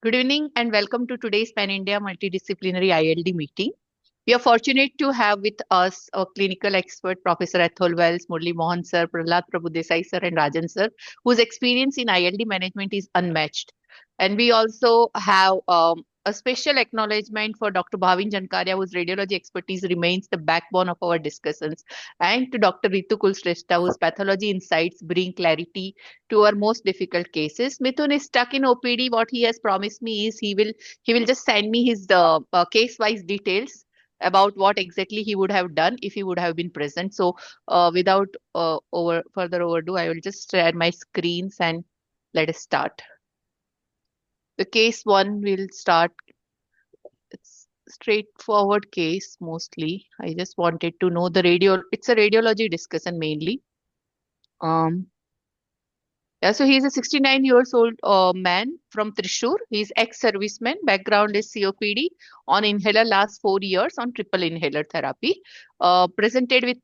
Good evening and welcome to today's Pan India Multidisciplinary ILD meeting. We are fortunate to have with us a clinical expert, Professor Athol Wells, Murli Mohan sir, Prahlad Prabhudesai sir, and Rajan sir, whose experience in ILD management is unmatched. And we also have a special acknowledgement for Dr. Bhavin Jankaria, whose radiology expertise remains the backbone of our discussions, and to Dr. Ritu Kulshrestha, whose pathology insights bring clarity to our most difficult cases. Mithun is stuck in OPD. What he has promised me is he will just send me his case wise details about what exactly he would have done if he would have been present. So, without further overdue, I will just share my screens and let us start. The case one will start. It's straightforward case mostly. I just wanted to know the radio. It's a radiology discussion mainly. Um, Yeah, so he's a 69 years old man from Thrissur. He's ex-serviceman. Background is COPD on inhaler last 4 years on triple inhaler therapy. Presented with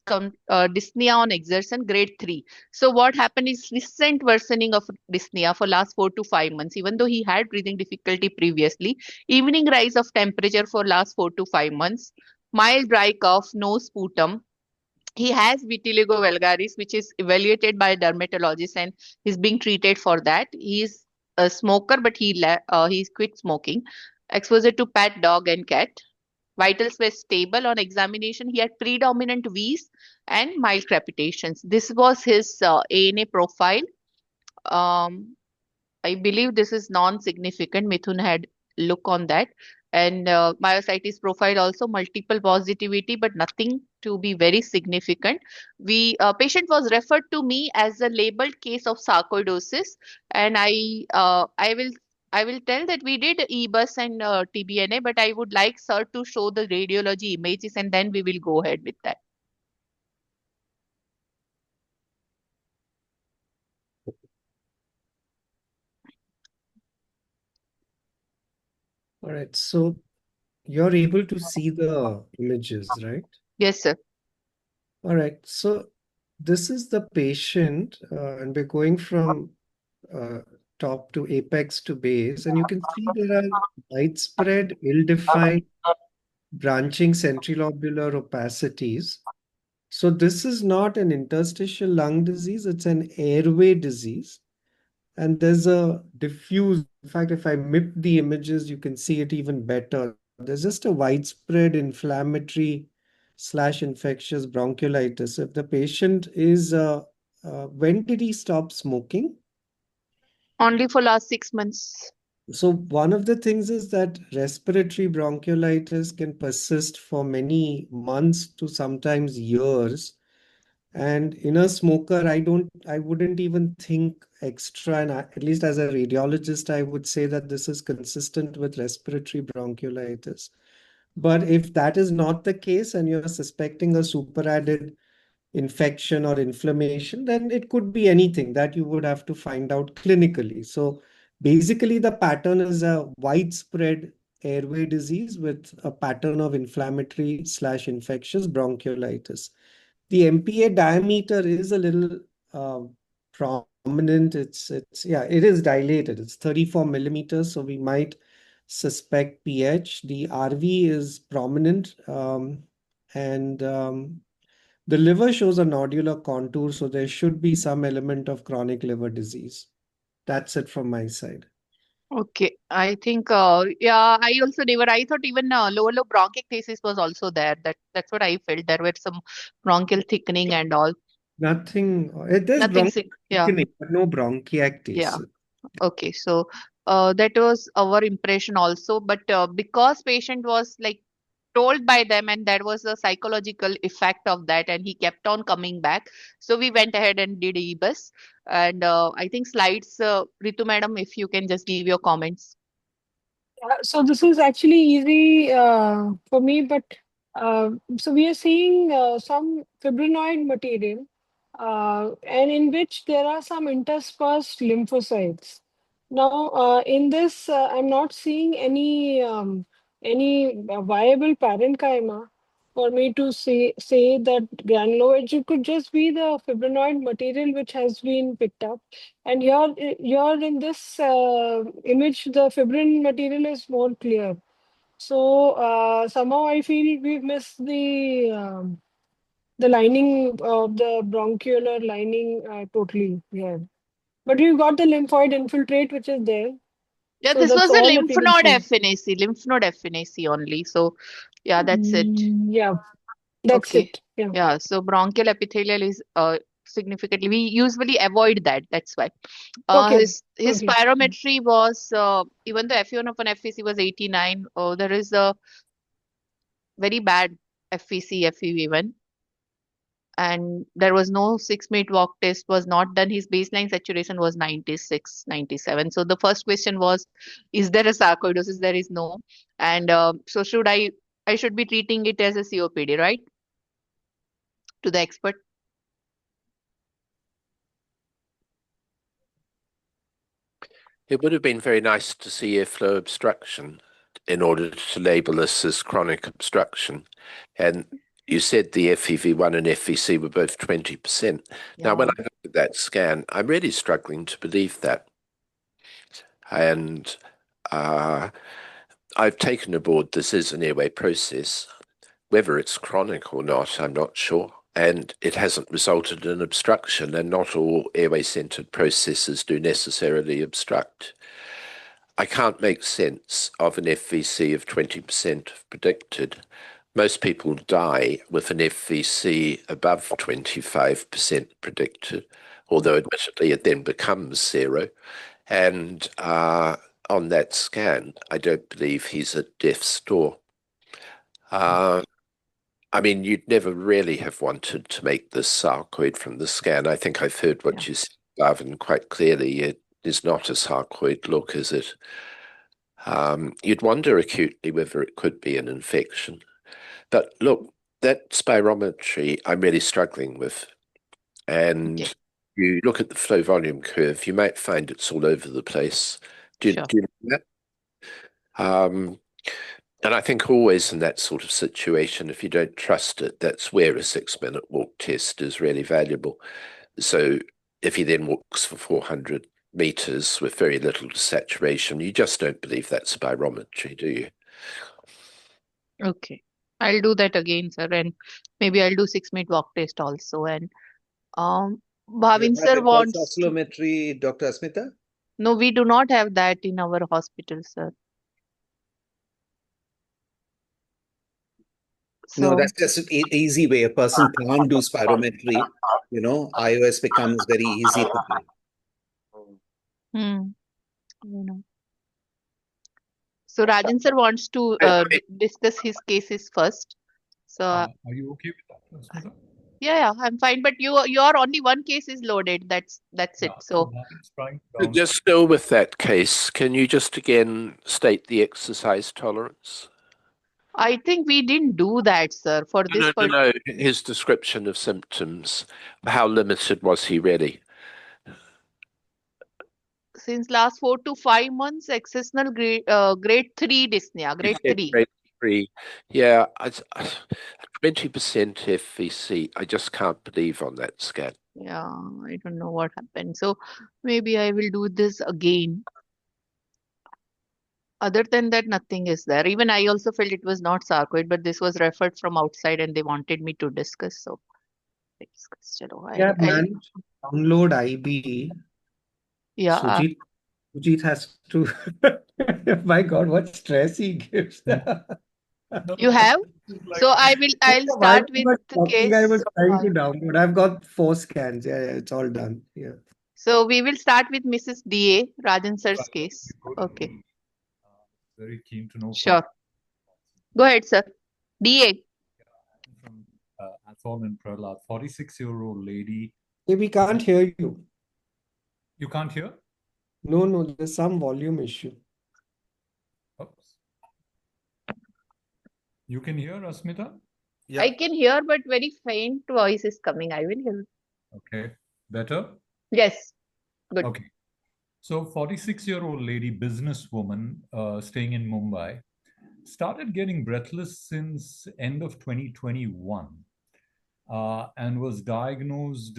dyspnea on exertion grade 3. So what happened is recent worsening of dyspnea for last 4 to 5 months. Even though he had breathing difficulty previously, evening rise of temperature for last 4 to 5 months. Mild dry cough, no sputum, he has vitiligo vulgaris, which is evaluated by a dermatologist, and he's being treated for that. He's a smoker, but he's quit smoking. Exposure to pet, dog, and cat. Vitals were stable on examination. He had predominant V's and mild crepitations. This was his ANA profile. Um, I believe this is non-significant. Mithun had look on that. And myositis profile also multiple positivity, but nothing to be very significant. We patient was referred to me as a labeled case of sarcoidosis, and I will tell that we did EBUS and TBNA, but I would like sir to show the radiology images, and then we will go ahead with that. All right, so you're able to see the images, right? Yes, sir. All right, so this is the patient, and we're going from uh, top to apex to base, and you can see there are widespread, ill-defined, branching centrilobular opacities. So this is not an interstitial lung disease, it's an airway disease. And there's a diffuse, in fact, if I MIP the images, you can see it even better. There's just a widespread inflammatory slash infectious bronchiolitis. If the patient is, when did he stop smoking? Only for last 6 months. So one of the things is that respiratory bronchiolitis can persist for many months to sometimes years. And in a smoker, I wouldn't even think extra. And at least as a radiologist, I would say that this is consistent with respiratory bronchiolitis. But if that is not the case and you're suspecting a superadded infection or inflammation, then it could be anything that you would have to find out clinically. So basically, the pattern is a widespread airway disease with a pattern of inflammatory slash infectious bronchiolitis. The MPA diameter is a little uh, prominent. Yeah, it is dilated. It's 34 millimeters, so we might suspect PH. The RV is prominent, and the liver shows a nodular contour, so there should be some element of chronic liver disease. That's it from my side. Okay, I think yeah, I also never. I thought even lower bronchiectasis was also there. That's what I felt. There were some bronchial thickening and all. Nothing, there's Nothing bronchial sick. Yeah, thickening, but no yeah. bronchiectasis. Okay, so that was our impression also. But because patient was like told by them, and that was the psychological effect of that, and he kept on coming back. So we went ahead and did EBUS, and I think slides. Ritu madam, if you can just give your comments. So this is actually easy for me, but so we are seeing some fibrinoid material, and in which there are some interspersed lymphocytes. Now, in this, I'm not seeing any viable parenchyma. for me to say that granulocytes. It could just be the fibrinoid material which has been picked up. And here in this image, the fibrin material is more clear. So somehow I feel we've missed the lining of the bronchiolar lining totally. Yeah, but we've got the lymphoid infiltrate which is there. Yeah, So this that's was a all that we can see. lymph node FNAC only. So, yeah, that's it. Yeah, that's Okay. it. Yeah. Yeah, so bronchial epithelial is significantly, we usually avoid that. That's why. Okay. His Okay. spirometry was, even the FE1 upon FVC was 89. There is a very bad FVC, FEV1, and there was no 6-minute walk test was not done. His baseline saturation was 96, 97. So the first question was, is there a sarcoidosis? There is no. And so I should be treating it as a COPD, right? To the expert. It would have been very nice to see airflow obstruction in order to label this as chronic obstruction. And you said the FEV1 and FVC were both 20%. Now, when I look at that scan, I'm really struggling to believe that. And I've taken aboard this is an airway process. Whether it's chronic or not, I'm not sure. And it hasn't resulted in obstruction, and not all airway-centered processes do necessarily obstruct. I can't make sense of an FVC of 20% predicted. Most people die with an FVC above 25% predicted, although admittedly it then becomes zero. And on that scan, I don't believe he's at death's door. I mean, you'd never really have wanted to make this sarcoid from the scan. I think I've heard what you said, Garvin, quite clearly. It is not a sarcoid look, is it? You'd wonder acutely whether it could be an infection. But look, that spirometry I'm really struggling with. And you look at the flow volume curve, you might find it's all over the place. Do you know that? And I think always in that sort of situation, if you don't trust it, that's where a 6-minute walk test is really valuable. So if he then walks for 400 meters with very little saturation, you just don't believe that spirometry, do you? Okay. I'll do that again, sir, and maybe I'll do 6-minute walk test also. And Bhavin sir wants oscillometry, Dr. Asmita? No, we do not have that in our hospital, sir. No, So that's just an easy way. A person can't do spirometry. iOS becomes very easy to do. you know. So Rajan sir wants to discuss his cases first. So Are you okay with that, Smita? yeah, I'm fine. But your only one case is loaded. That's it. So Bhavin's trying to Just still with that case, can you just again state the exercise tolerance? I think we didn't do that, sir, for this. No. His description of symptoms, how limited was he really? Since last 4 to 5 months, exceptional grade 3 dyspnea, grade 3. Grade 3. Yeah, 20% FVC. I just can't believe on that scan. Yeah, I don't know what happened. So maybe I will do this again. Other than that, nothing is there. Even I also felt it was not sarcoid, but this was referred from outside and they wanted me to discuss. So I discussed. Yeah, man, download IB. Yeah. Sujit has to. My God, what stress he gives. You have? So I'll start with the case. I was trying to download. I've got 4 scans. Yeah, it's all done. Yeah. So we will start with Mrs. DA, Rajan sir's case. Okay. Very keen to know. Sure. Go ahead, sir. DA. From Athol and Prahlad, 46-year-old lady. Hey, we can't hear you. You can't hear? No, there's some volume issue. Oops. You can hear, Asmita? Yeah. I can hear, but very faint voice is coming. I will hear. Okay. Better? Yes. Good. Okay. So 46-year-old lady, businesswoman, staying in Mumbai. started getting breathless since end of 2021 and was diagnosed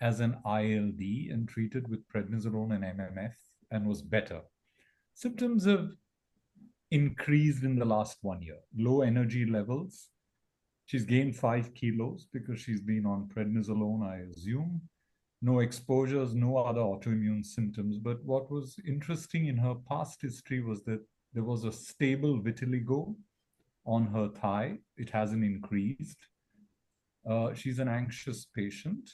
as an ILD and treated with prednisolone and MMF and was better. Symptoms have increased in the last 1 year. Low energy levels. She's gained 5 kilos because she's been on prednisolone, I assume. No exposures, no other autoimmune symptoms. But what was interesting in her past history was that there was a stable vitiligo on her thigh. It hasn't increased. She's an anxious patient.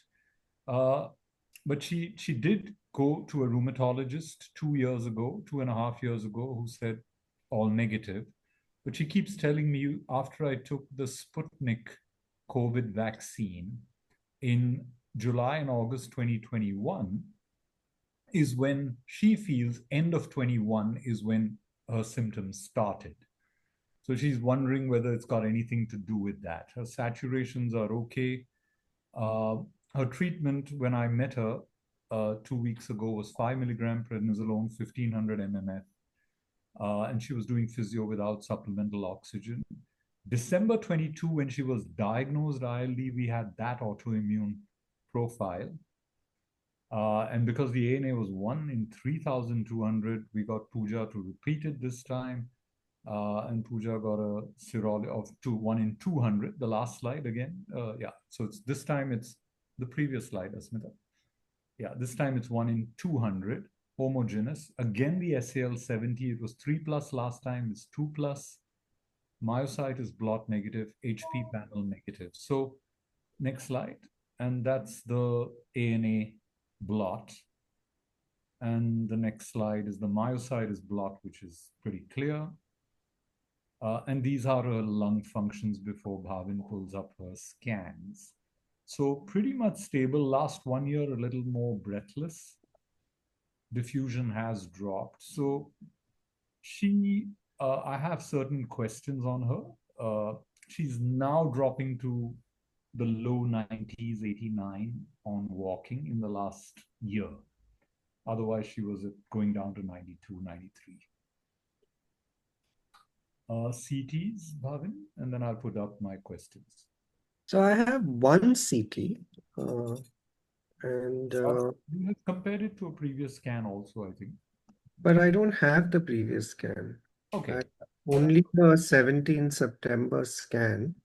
But she did go to a rheumatologist 2 years ago, 2.5 years ago, who said all negative. But she keeps telling me after I took the Sputnik COVID vaccine in July and August 2021 is when she feels end of 21 is when her symptoms started. So she's wondering whether it's got anything to do with that. Her saturations are okay. Her treatment when I met her 2 weeks ago was 5 milligram prednisolone, 1500 mmF. And she was doing physio without supplemental oxygen. December 22, when she was diagnosed ILD, we had that autoimmune profile. And because the ANA was 1 in 3,200, we got Pooja to repeat it this time. And Pooja got a serology of 1 in 200, the last slide again. Yeah, so this time it's the previous slide, Asmita. Yeah, this time it's 1 in 200, homogeneous. Again, the SAL70, it was 3 plus last time, it's 2 plus. Myocyte is blot negative, HP panel negative. So next slide. And that's the ANA blot. And the next slide is the myocyte is blot, which is pretty clear. And these are her lung functions before Bhavin pulls up her scans. So pretty much stable. Last 1 year, a little more breathless. Diffusion has dropped. So I have certain questions on her. She's now dropping to the low 90s, 89 on walking in the last year. Otherwise, she was going down to 92, 93. CTs, Bhavin, and then I'll put up my questions. So I have one CT, and you have compared it to a previous scan also, I think. but I don't have the previous scan. Okay. Only the 17 September scan.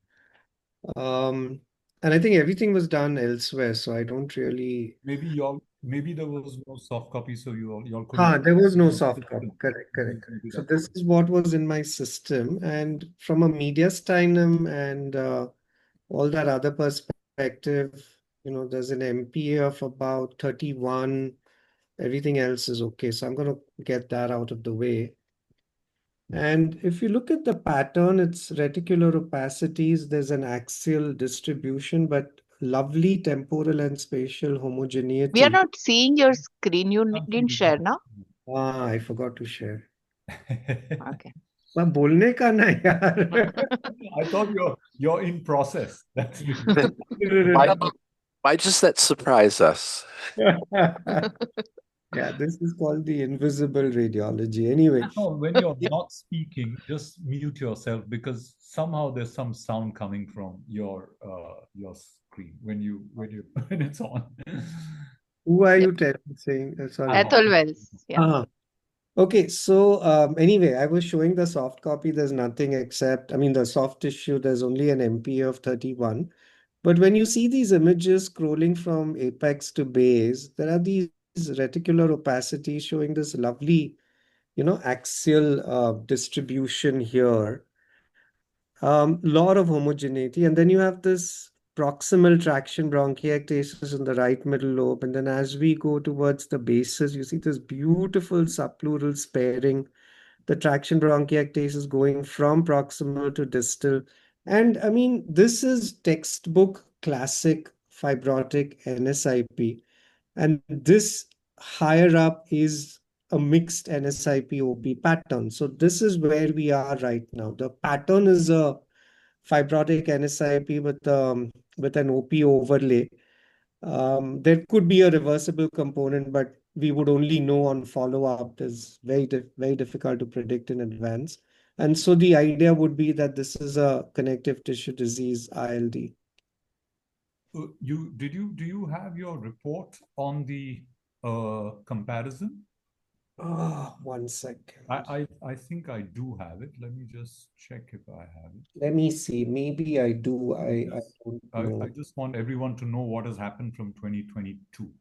And I think everything was done elsewhere, so I don't really. Maybe there was no soft copy, so you all couldn't. There was no soft copy. Correct. So this is what was in my system, and from a mediastinum and all that other perspective, there's an MPA of about 31. Everything else is okay. So I'm going to get that out of the way. And if you look at the pattern, it's reticular opacities. There's an axial distribution, but lovely temporal and spatial homogeneity. We are not seeing your screen. You didn't share, no? I forgot to share. Okay. बोलने का ना यार. I thought you're in process. That's why does that surprise us? Yeah, this is called the invisible radiology. Anyway. When you're not speaking, just mute yourself because somehow there's some sound coming from your screen when it's on. Who are you saying? Sorry. Athol Wells. Yeah. Okay, so anyway, I was showing the soft copy. There's nothing except, the soft tissue, there's only an MPA of 31. But when you see these images scrolling from apex to base, there are these reticular opacities showing this lovely, axial distribution here. Lot of homogeneity. And then you have this proximal traction bronchiectasis in the right middle lobe. And then as we go towards the bases, you see this beautiful subpleural sparing, the traction bronchiectasis going from proximal to distal. And this is textbook classic fibrotic NSIP. And this higher up is a mixed NSIP OP pattern. So this is where we are right now. The pattern is a fibrotic NSIP with an OP overlay. There could be a reversible component, but we would only know on follow-up. It's very difficult to predict in advance. And so the idea would be that this is a connective tissue disease, ILD. Do you have your report on the comparison? Oh, 1 second. I think I do have it. Let me just check if I have it. Let me see. Maybe I do. I don't know. I just want everyone to know what has happened from 2022.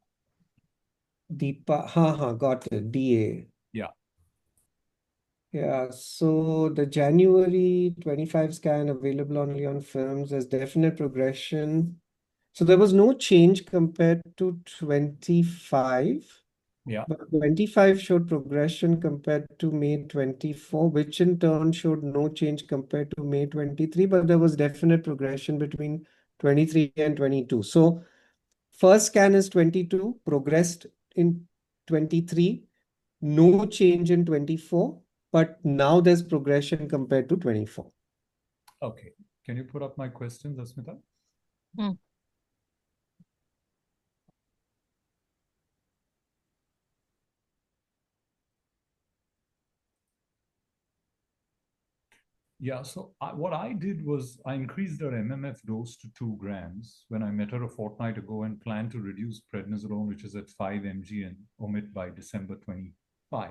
Got it. DA. Yeah. Yeah, so the January 25 scan available only on films, there's definite progression. So there was no change compared to 25. Yeah. But 25 showed progression compared to May 24, which in turn showed no change compared to May 23, but there was definite progression between 23 and 22. So first scan is 22, progressed in 23, no change in 24, but now there's progression compared to 24. Okay. Can you put up my questions, Asmita? Hmm. Yeah, so what I did was I increased her MMF dose to 2 grams when I met her a fortnight ago and planned to reduce prednisolone, which is at 5 mg, and omit by December 25.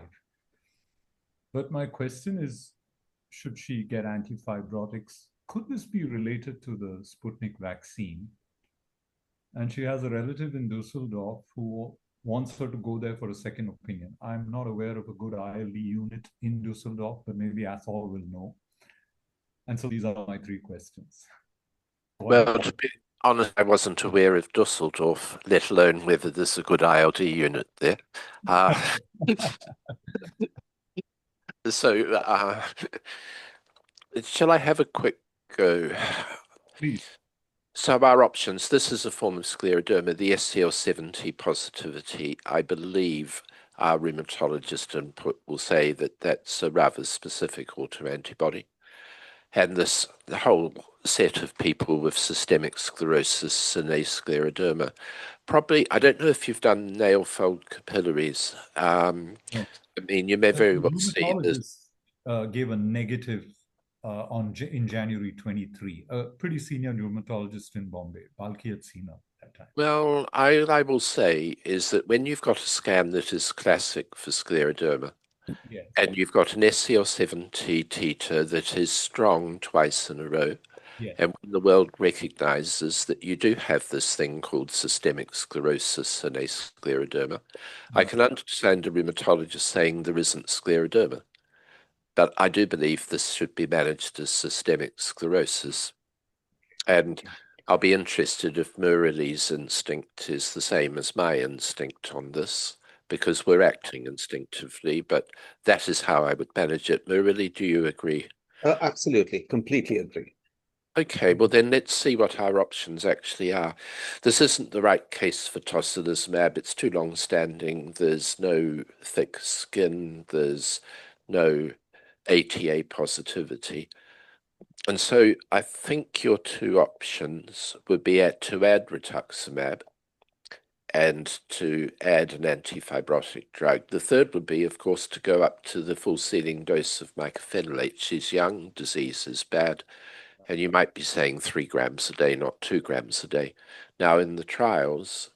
But my question is, should she get antifibrotics? Could this be related to the Sputnik vaccine? And she has a relative in Dusseldorf who wants her to go there for a second opinion. I'm not aware of a good ILD unit in Dusseldorf, but maybe Athol will know. And so these are my 3 questions. Well, to be honest, I wasn't aware of Dusseldorf, let alone whether there's a good ILD unit there. So, shall I have a quick go? Please. So our options, this is a form of scleroderma, the SCL70 positivity. I believe our rheumatologist input will say that that's a rather specific autoantibody. And the whole set of people with systemic sclerosis and ascleroderma, probably, I don't know if you've done nail fold capillaries. No. I mean, you may very The well see this. rheumatologist gave a negative in January 23. A pretty senior rheumatologist in Bombay. Balki had seen her at that time. Well, I will say is that when you've got a scan that is classic for scleroderma, Yes. and you've got an SCL70 titer that is strong twice in a row, Yes. and when the world recognizes that you do have this thing called systemic sclerosis and ascleroderma, I can understand a rheumatologist saying there isn't scleroderma. But I do believe this should be managed as systemic sclerosis. And I'll be interested if Murali's instinct is the same as my instinct on this, because we're acting instinctively, but that is how I would manage it. Murali, do you agree? Absolutely, completely agree. Okay, well then let's see what our options actually are. This isn't the right case for tocilizumab. It's too long-standing. There's no thick skin. There's no ATA positivity. And so I think your 2 options would be to add rituximab and to add an antifibrotic drug. The third would be, of course, to go up to the full ceiling dose of mycophenolate. She's young, disease is bad, and you might be saying 3 grams a day, not 2 grams a day. Now, in the trials,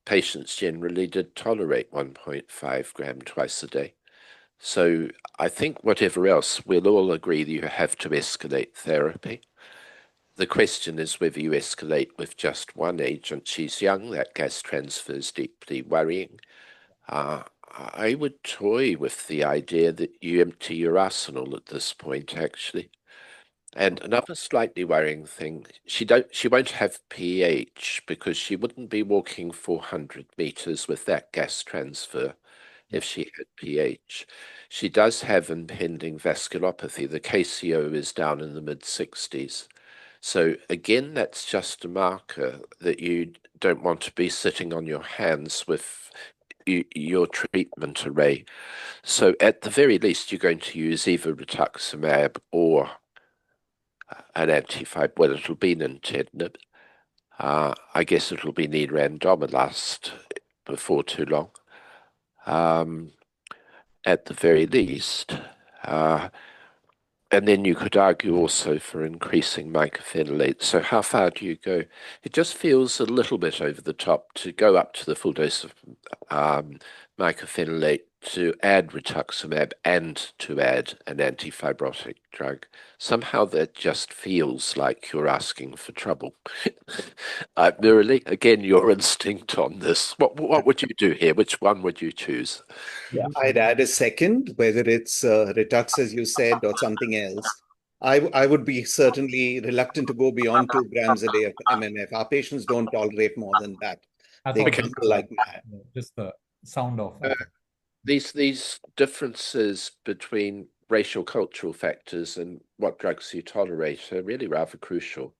patients generally did tolerate 1.5 gram twice a day. So I think whatever else, we'll all agree that you have to escalate therapy. The question is whether you escalate with just one agent. She's young, that gas transfer is deeply worrying. I would toy with the idea that you empty your arsenal at this point, actually. And another slightly worrying thing, she won't have pH because she wouldn't be walking 400 meters with that gas transfer if she had pH. She does have impending vasculopathy. The KCO is down in the mid-60s. So again, that's just a marker that you don't want to be sitting on your hands with your treatment array. So at the very least, you're going to use either rituximab or an antifib. Well, it'll be nintedanib. I guess it'll be nerandomilast before too long. At the very least. And then you could argue also for increasing mycophenolate. So how far do you go? It just feels a little bit over the top to go up to the full dose of mycophenolate to add rituximab and to add an antifibrotic drug. Somehow that just feels like you're asking for trouble. Murali, again, your instinct on this. What would you do here? Which one would you choose? Yeah, I'd add a second, whether it's Ritux, as you said, or something else. I would be certainly reluctant to go beyond 2 grams a day of MMF. Our patients don't tolerate more than that. They Athol, crumble like mad. just the sound off. Athol. These differences between racial cultural factors and what drugs you tolerate are really rather crucial.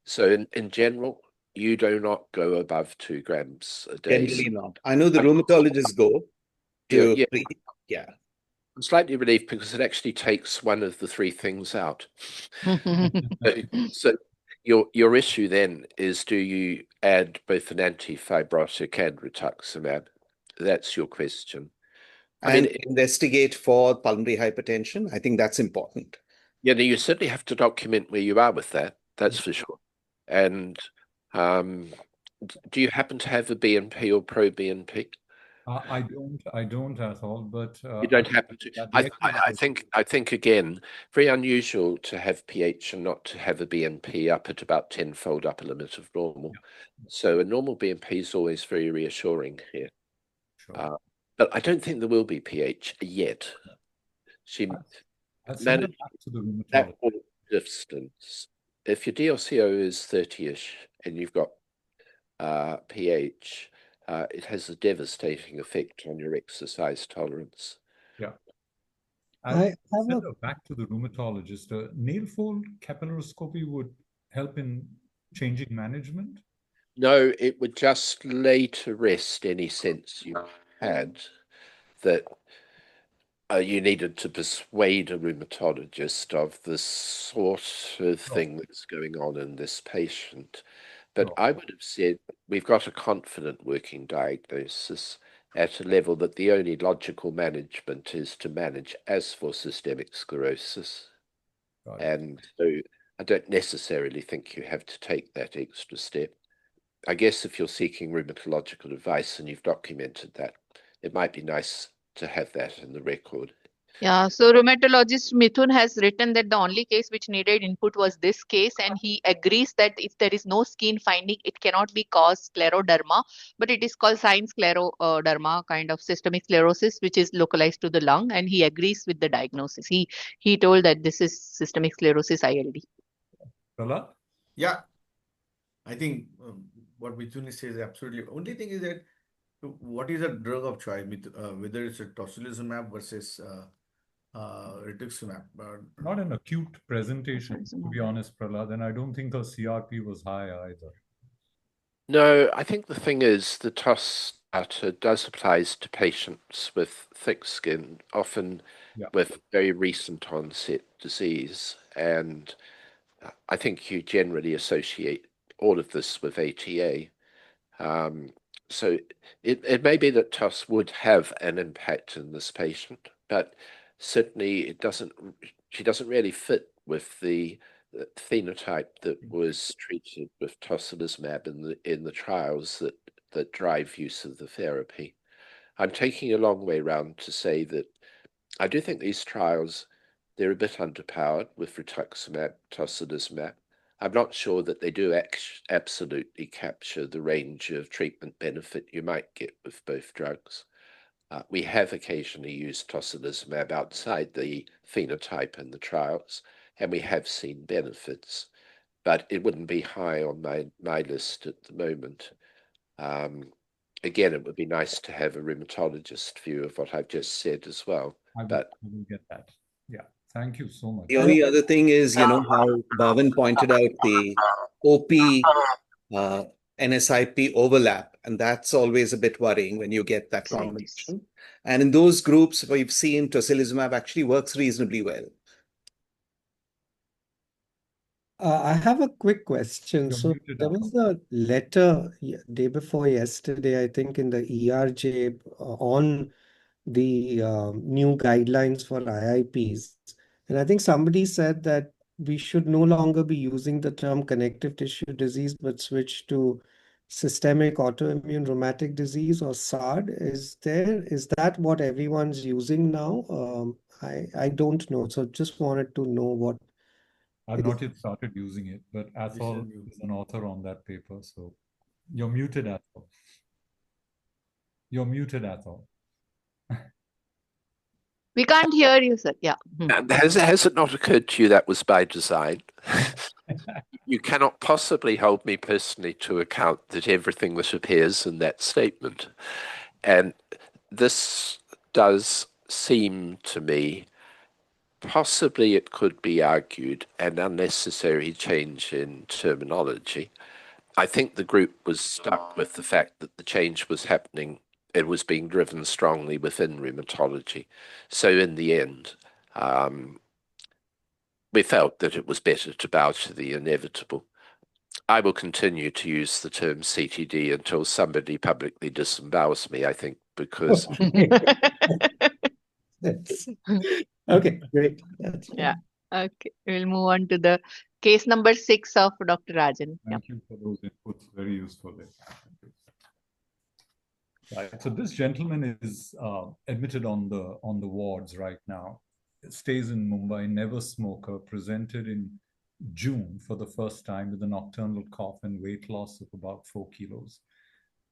So in general, you do not go above 2 grams a day. Generally not. I know the rheumatologists go to Yeah, 3. Yeah. I'm slightly relieved because it actually takes one of the three things out. So your issue then is, do you add both an antifibrotic and rituximab? That's your question. I And mean, investigate for pulmonary hypertension. I think that's important. yeah, you certainly have to document where you are with that. That's for sure. And um, do you happen to have a BNP or pro BNP? I don't at all, but You don't happen to. I think again, very unusual to have pH and not to have a BNP up at about tenfold upper limit of normal. So a normal BNP is always very reassuring here. Sure. But I don't think there will be pH yet. She I'll send them managed back to the that rheumatologist. distance. If your DLCO is 30-ish and you've got pH, it has a devastating effect on your exercise tolerance. Yeah. I I'll have send a her back to the rheumatologist. Nail fold capillaroscopy would help in changing management. No, it would just lay to rest any sense you had that you needed to persuade a rheumatologist of the sort of thing that's going on in this patient. But I would have said we've got a confident working diagnosis at a level that the only logical management is to manage as for systemic sclerosis. And so I don't necessarily think you have to take that extra step. I guess if you're seeking rheumatological advice and you've documented that, it might be nice to have that in the record. Yeah, so rheumatologist Mithun has written that the only case which needed input was this case, and he agrees that if there is no skin finding, it cannot be called scleroderma, but it is called sign scleroderma, kind of systemic sclerosis, which is localized to the lung, and he agrees with the diagnosis. He told that this is systemic sclerosis ILD. Prahlad? Yeah, I think what Mithun says is absolutely. Only thing is that what is a drug of choice, whether it's a tocilizumab versus rituximab. Not an acute presentation, to be honest, Prahlad, and I don't think her CRP was high either. No, I think the thing is the TOS data does applies to patients with thick skin, often with very recent onset disease. And I think you generally associate all of this with ATA. So it may be that TOS would have an impact in this patient, but certainly she doesn't really fit with the phenotype that was treated with tocilizumab in the trials that drive use of the therapy. I'm taking a long way round to say that I do think these trials, they're a bit underpowered with rituximab, tocilizumab. I'm not sure that they do absolutely capture the range of treatment benefit you might get with both drugs. We have occasionally used tocilizumab outside the phenotype in the trials, and we have seen benefits, but it wouldn't be high on my list at the moment. Again, it would be nice to have a rheumatologist view of what I've just said as well. I will get that. Yeah, thank you so much. The only other thing is, how Bhavin pointed out the OP NSIP overlap, and that's always a bit worrying when you get that combination. And in those groups, we've seen tocilizumab actually works reasonably well. I have a quick question. So there was a letter day before yesterday, I think, in the ERJ on the new guidelines for IIPs. And I think somebody said that we should no longer be using the term connective tissue disease, but switch to systemic autoimmune rheumatic disease or SARD. Is that what everyone's using now? I don't know. So just wanted to know what I've is. not yet started using it, but Athol is an author on that paper, so you're muted, Athol. You're muted, Athol. We can't hear you, sir. Yeah. And has it not occurred to you that was by design? You cannot possibly hold me personally to account that everything that appears in that statement. And this does seem to me, possibly it could be argued, an unnecessary change in terminology. I think the group was stuck with the fact that the change was happening. It was being driven strongly within rheumatology. So in the end, we felt that it was better to bow to the inevitable. I will continue to use the term CTD until somebody publicly disembowels me, I think, because Okay, great. That's Yeah. Okay. We'll move on to the case number 6 of Dr. Rajan. Thank you for those inputs. Very useful. Right. So this gentleman is admitted on the wards right now. Stays in Mumbai, never smoker, presented in June for the first time with a nocturnal cough and weight loss of about 4 kilos.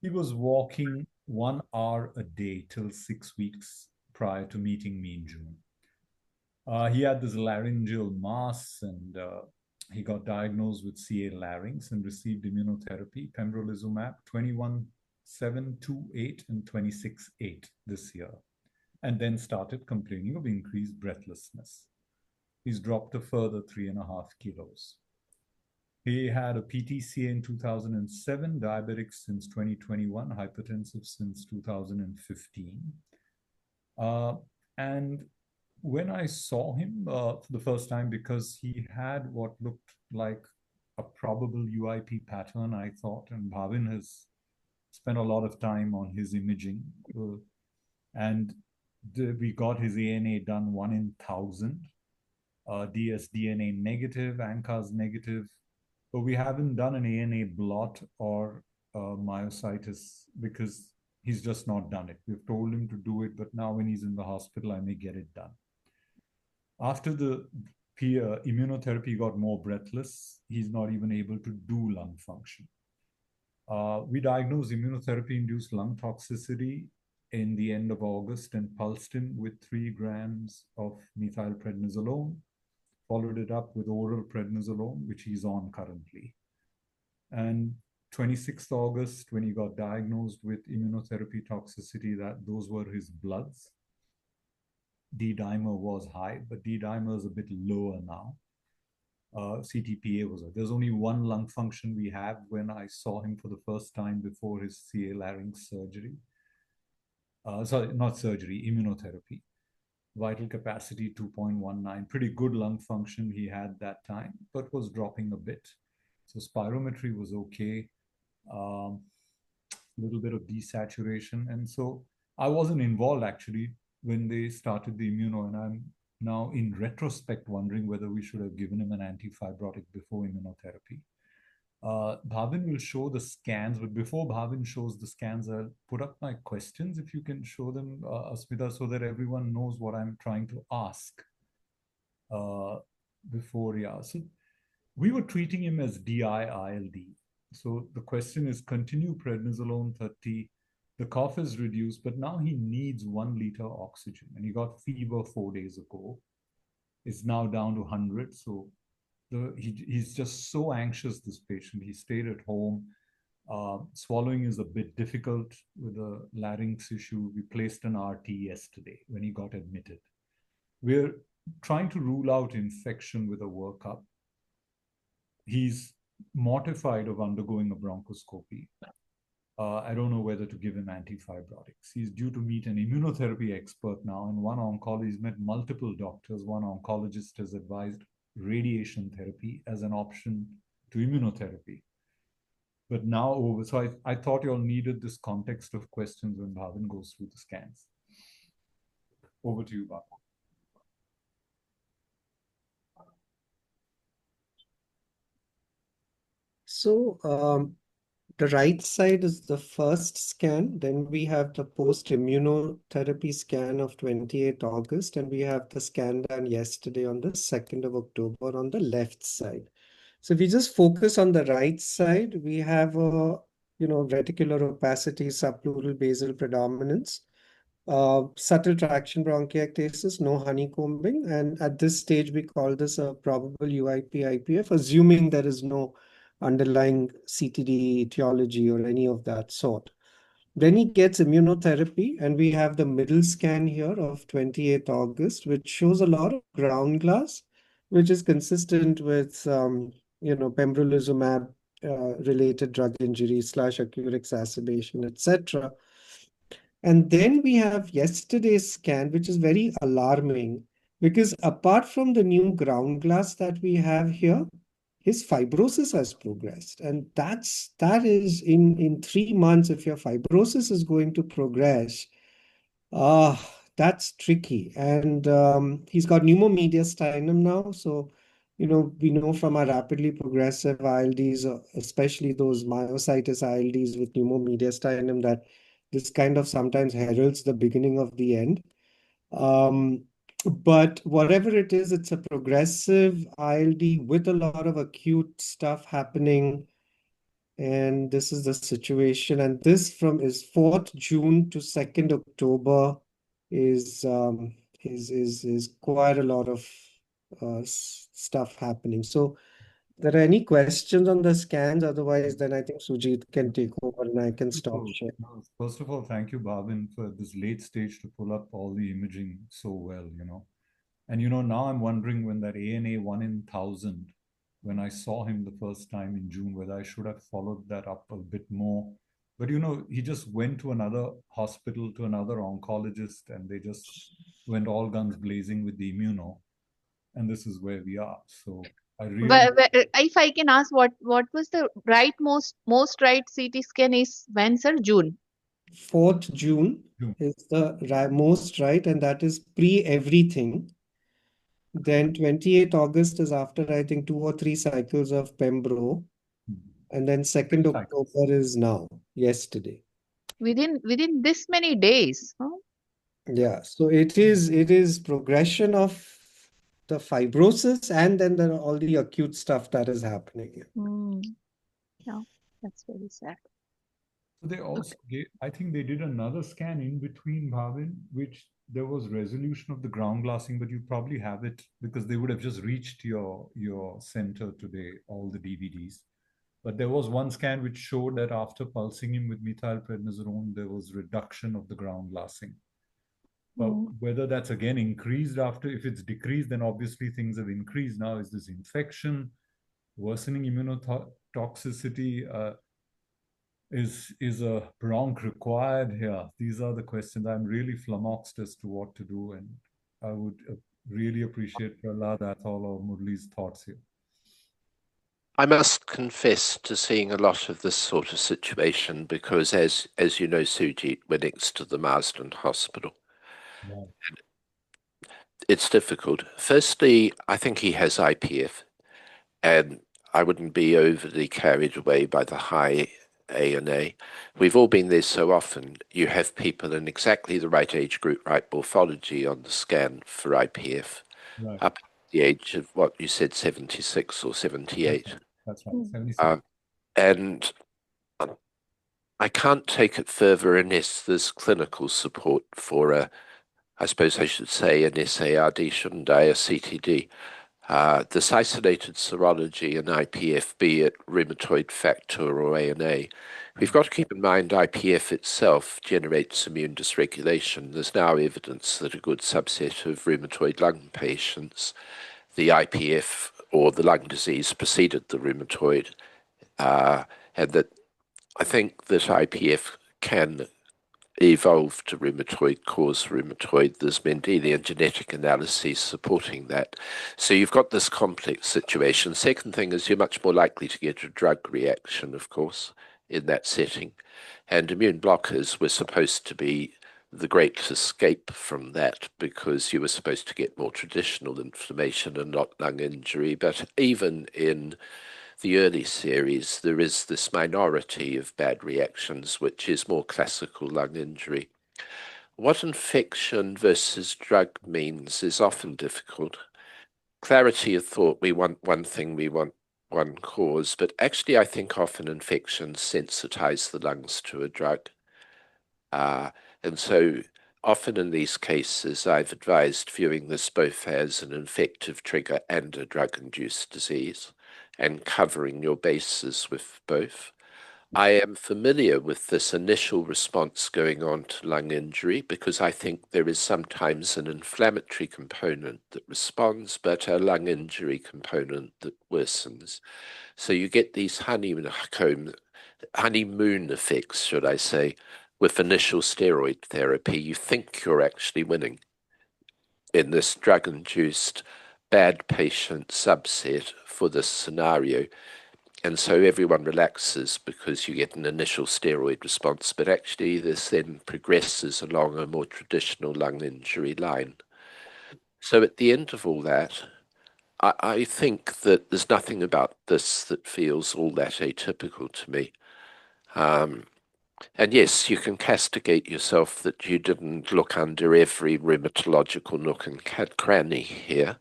He was walking 1 hour a day till 6 weeks prior to meeting me in June. He had this laryngeal mass and he got diagnosed with CA larynx and received immunotherapy, pembrolizumab, 21,728 and 26,8 this year, and then started complaining of increased breathlessness. He's dropped a further 3.5 kilos. He had a PTCA in 2007, diabetic since 2021, hypertensive since 2015. And when I saw him for the first time, because he had what looked like a probable UIP pattern, I thought, and Bhavin has spent a lot of time on his imaging. And we got his ANA done 1 in 1,000, dsDNA negative, ANCA's negative, but we haven't done an ANA blot or myositis because he's just not done it. We've told him to do it, but now when he's in the hospital, I may get it done. After the immunotherapy, he got more breathless. He's not even able to do lung function. We diagnosed immunotherapy-induced lung toxicity in the end of August and pulsed him with 3 grams of methylprednisolone, followed it up with oral prednisolone, which he's on currently. And 26th August, when he got diagnosed with immunotherapy toxicity, those were his bloods. D-dimer was high, but D-dimer is a bit lower now. CTPA was there's only 1 lung function we have when I saw him for the first time before his CA larynx surgery. Sorry, not surgery, immunotherapy. Vital capacity 2.19, pretty good lung function he had that time, but was dropping a bit. So spirometry was okay. Little bit of desaturation. And so I wasn't involved actually when they started the immuno, and I'm now in retrospect wondering whether we should have given him an antifibrotic before immunotherapy. Bhavin will show the scans, but before Bhavin shows the scans, I'll put up my questions if you can show them, Asmita, so that everyone knows what I'm trying to ask before. Yeah, so we were treating him as DI-ILD. So the question is, continue prednisolone 30. The cough is reduced, but now he needs 1 liter oxygen. And he got fever 4 days ago. It's now down to 100. So he's just so anxious, this patient. He stayed at home. Swallowing is a bit difficult with a larynx issue. We placed an RT yesterday when he got admitted. We're trying to rule out infection with a workup. He's mortified of undergoing a bronchoscopy. I don't know whether to give him antifibrotics. He's due to meet an immunotherapy expert now, and one oncologist. He's met multiple doctors. One oncologist has advised radiation therapy as an option to immunotherapy. But now, so I thought you all needed this context of questions when Bhavin goes through the scans. Over to you, Bhavin. So the right side is the first scan. Then we have the post-immunotherapy scan of 28th August, and we have the scan done yesterday on the 2nd of October on the left side. So if we just focus on the right side, we have a reticular opacity, subpleural basal predominance, subtle traction bronchiectasis, no honeycombing, and at this stage we call this a probable UIP-IPF, assuming there is no underlying CTD etiology or any of that sort. Then he gets immunotherapy, and we have the middle scan here of 28th August, which shows a lot of ground glass, which is consistent with pembrolizumab related drug injury / acute exacerbation, etc. And then we have yesterday's scan, which is very alarming because apart from the new ground glass that we have here, his fibrosis has progressed. And that is in 3 months, if your fibrosis is going to progress, that's tricky. And he's got pneumomediastinum now. So, we know from our rapidly progressive ILDs, especially those myositis ILDs with pneumomediastinum, that this kind of sometimes heralds the beginning of the end. But whatever it is, it's a progressive ILD with a lot of acute stuff happening. And this is the situation. And this from is 4th June to 2nd October is quite a lot of stuff happening. So there are any questions on the scans? Otherwise, then I think Sujit can take over and I can stop sharing. First of all, thank you, Bhavin, for this late stage to pull up all the imaging so well, And now I'm wondering when that ANA 1 in 1,000, when I saw him the first time in June, whether I should have followed that up a bit more. But he just went to another hospital, to another oncologist, and they just went all guns blazing with the immuno. And this is where we are. So I really. But if I can ask, what was the most right CT scan is when, sir? June. 4th June is the most right, and that is pre everything. Then 28th August is after, I think, 2 or 3 cycles of Pembro. And then 2nd October is now, yesterday. Within this many days. Huh? Yeah, so it is progression of the fibrosis, and then there are all the acute stuff that is happening. Yeah, that's very sad. So they also I think they did another scan in between, Bhavin, which there was resolution of the ground glassing, but you probably have it because they would have just reached your center today, all the DVDs. But there was one scan which showed that after pulsing him with methylprednisolone, there was reduction of the ground glassing. But whether that's again increased after, if it's decreased, then obviously things have increased. Now, is this infection, worsening immunotoxicity? Is a bronch required here? These are the questions. I'm really flummoxed as to what to do, and I would really appreciate Prahlad Athol or Murli's thoughts here. I must confess to seeing a lot of this sort of situation because, as you know, Sujit, we're next to the Marsden Hospital. Yeah. It's difficult. Firstly, I think he has IPF, and I wouldn't be overly carried away by the high ANA. We've all been there so often. You have people in exactly the right age group, right morphology on the scan for IPF, right, up the age of what you said, 76 or 78. That's right, 76. And I can't take it further unless there's clinical support for I suppose I should say an SARD, shouldn't I, a CTD. This isolated serology and IPF, be it rheumatoid factor or ANA, we've got to keep in mind IPF itself generates immune dysregulation. There's now evidence that a good subset of rheumatoid lung patients, the IPF or the lung disease preceded the rheumatoid, and that I think that IPF can evolve to rheumatoid, cause rheumatoid. There's Mendelian genetic analyses supporting that. So you've got this complex situation. Second thing is you're much more likely to get a drug reaction, of course, in that setting. And immune blockers were supposed to be the great escape from that because you were supposed to get more traditional inflammation and not lung injury. But even in the early series, there is this minority of bad reactions, which is more classical lung injury. What infection versus drug means is often difficult. Clarity of thought, we want one thing, we want one cause, but actually I think often infections sensitize the lungs to a drug. And so often in these cases, I've advised viewing this both as an infective trigger and a drug-induced disease, and covering your bases with both. I am familiar with this initial response going on to lung injury because I think there is sometimes an inflammatory component that responds, but a lung injury component that worsens. So you get these honeymoon effects, should I say, with initial steroid therapy. You think you're actually winning in this drug-induced bad patient subset for this scenario. And so everyone relaxes because you get an initial steroid response, but actually this then progresses along a more traditional lung injury line. So at the end of all that, I think that there's nothing about this that feels all that atypical to me. And yes, you can castigate yourself that you didn't look under every rheumatological nook and cranny here.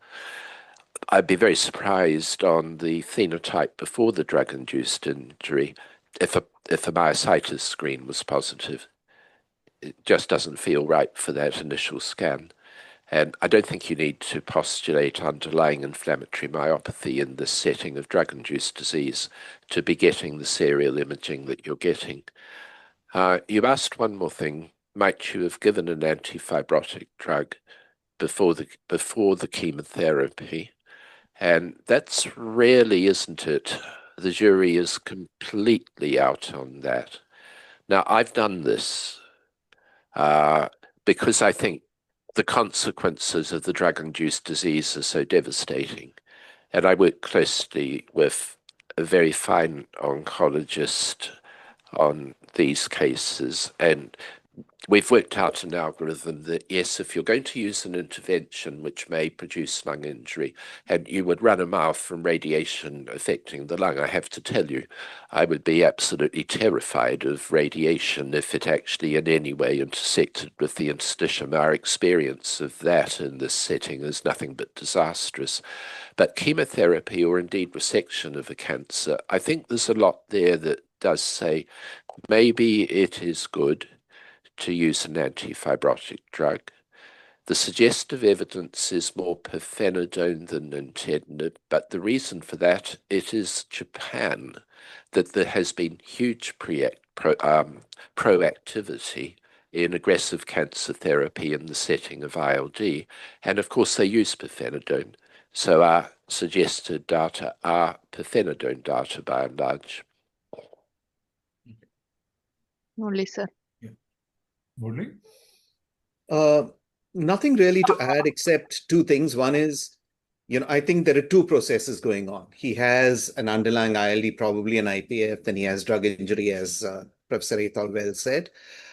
I'd be very surprised on the phenotype before the drug-induced injury if a myositis screen was positive. It just doesn't feel right for that initial scan. And I don't think you need to postulate underlying inflammatory myopathy in this setting of drug-induced disease to be getting the serial imaging that you're getting. You asked one more thing. Might you have given an antifibrotic drug before the chemotherapy? And that's really, isn't it? The jury is completely out on that. Now, I've done this because I think the consequences of the drug-induced disease are so devastating. And I work closely with a very fine oncologist on these cases, and we've worked out an algorithm that, yes, if you're going to use an intervention which may produce lung injury, and you would run a mile from radiation affecting the lung, I have to tell you, I would be absolutely terrified of radiation if it actually in any way intersected with the interstitium. Our experience of that in this setting is nothing but disastrous. But chemotherapy, or indeed resection of a cancer, I think there's a lot there that does say maybe it is good to use an antifibrotic drug. The suggestive evidence is more pirfenidone than nintedanib, but the reason for that, it is Japan that there has been huge proactivity in aggressive cancer therapy in the setting of ILD, and of course they use pirfenidone. So our suggested data are pirfenidone data by and large. Only, sir. Murli? Nothing really to add except two things. One is, I think there are two processes going on. He has an underlying ILD, probably an IPF, then he has drug injury, as Professor Ethol well said.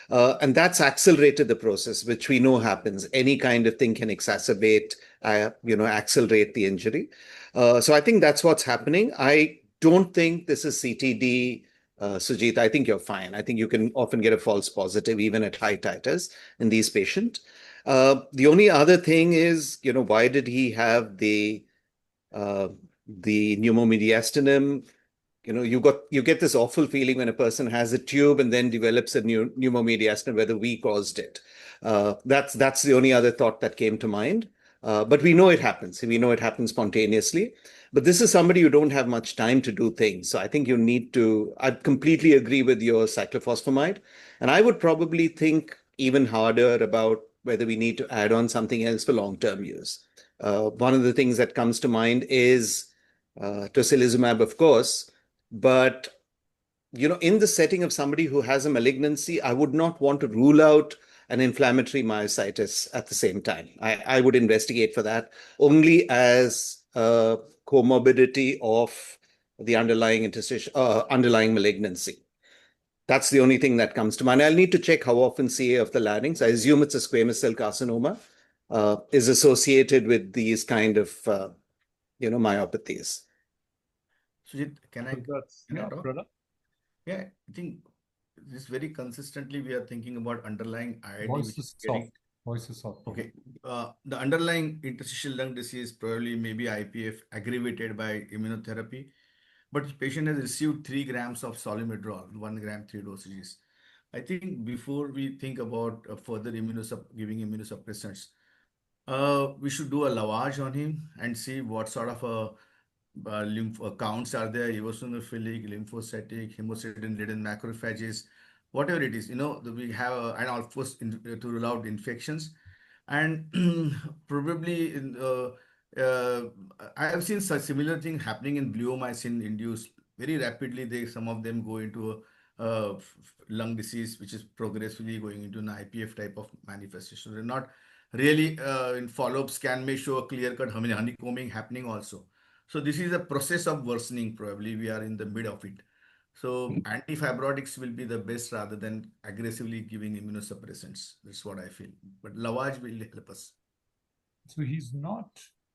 And that's accelerated the process, which we know happens. Any kind of thing can exacerbate, accelerate the injury. So I think that's what's happening. I don't think this is CTD, Sujit. I think you're fine. I think you can often get a false positive even at high titers in these patients. The only other thing is, why did he have the pneumomediastinum? You get this awful feeling when a person has a tube and then develops a pneumomediastinum, whether we caused it. That's the only other thought that came to mind. But we know it happens. We know it happens spontaneously. But this is somebody who don't have much time to do things. So I think you need to, I completely agree with your cyclophosphamide. And I would probably think even harder about whether we need to add on something else for long-term use. One of the things that comes to mind is tocilizumab, of course. But, in the setting of somebody who has a malignancy, I would not want to rule out an inflammatory myositis at the same time. I would investigate for that only as a comorbidity of the underlying malignancy. That's the only thing that comes to mind. I'll need to check how often CA of the larynx, I assume it's a squamous cell carcinoma, is associated with these kind of, myopathies. Sujit, can I talk? Pralad? Yeah, I think this very consistently we are thinking about underlying IID, Voice which is is getting soft. Voice is soft. okay. The underlying interstitial lung disease probably maybe IPF aggravated by immunotherapy, but the patient has received 3 grams of solimedrol, 1 gram, 3 dosages. I think before we think about further giving immunosuppressants, we should do a lavage on him and see what sort of lymph counts are there, eosinophilic, lymphocytic, hemocytin-ridden macrophages, whatever it is. We have, and of course, to rule out infections. And probably uh, I have seen such similar thing happening in bleomycin induced very rapidly. Some of them go into lung disease, which is progressively going into an IPF type of manifestation. They're not really in follow-up scan may show a clear-cut honeycombing happening also. So this is a process of worsening. Probably we are in the mid of it. So antifibrotics will be the best rather than aggressively giving immunosuppressants. That's what I feel. But lavage will help us. So he's not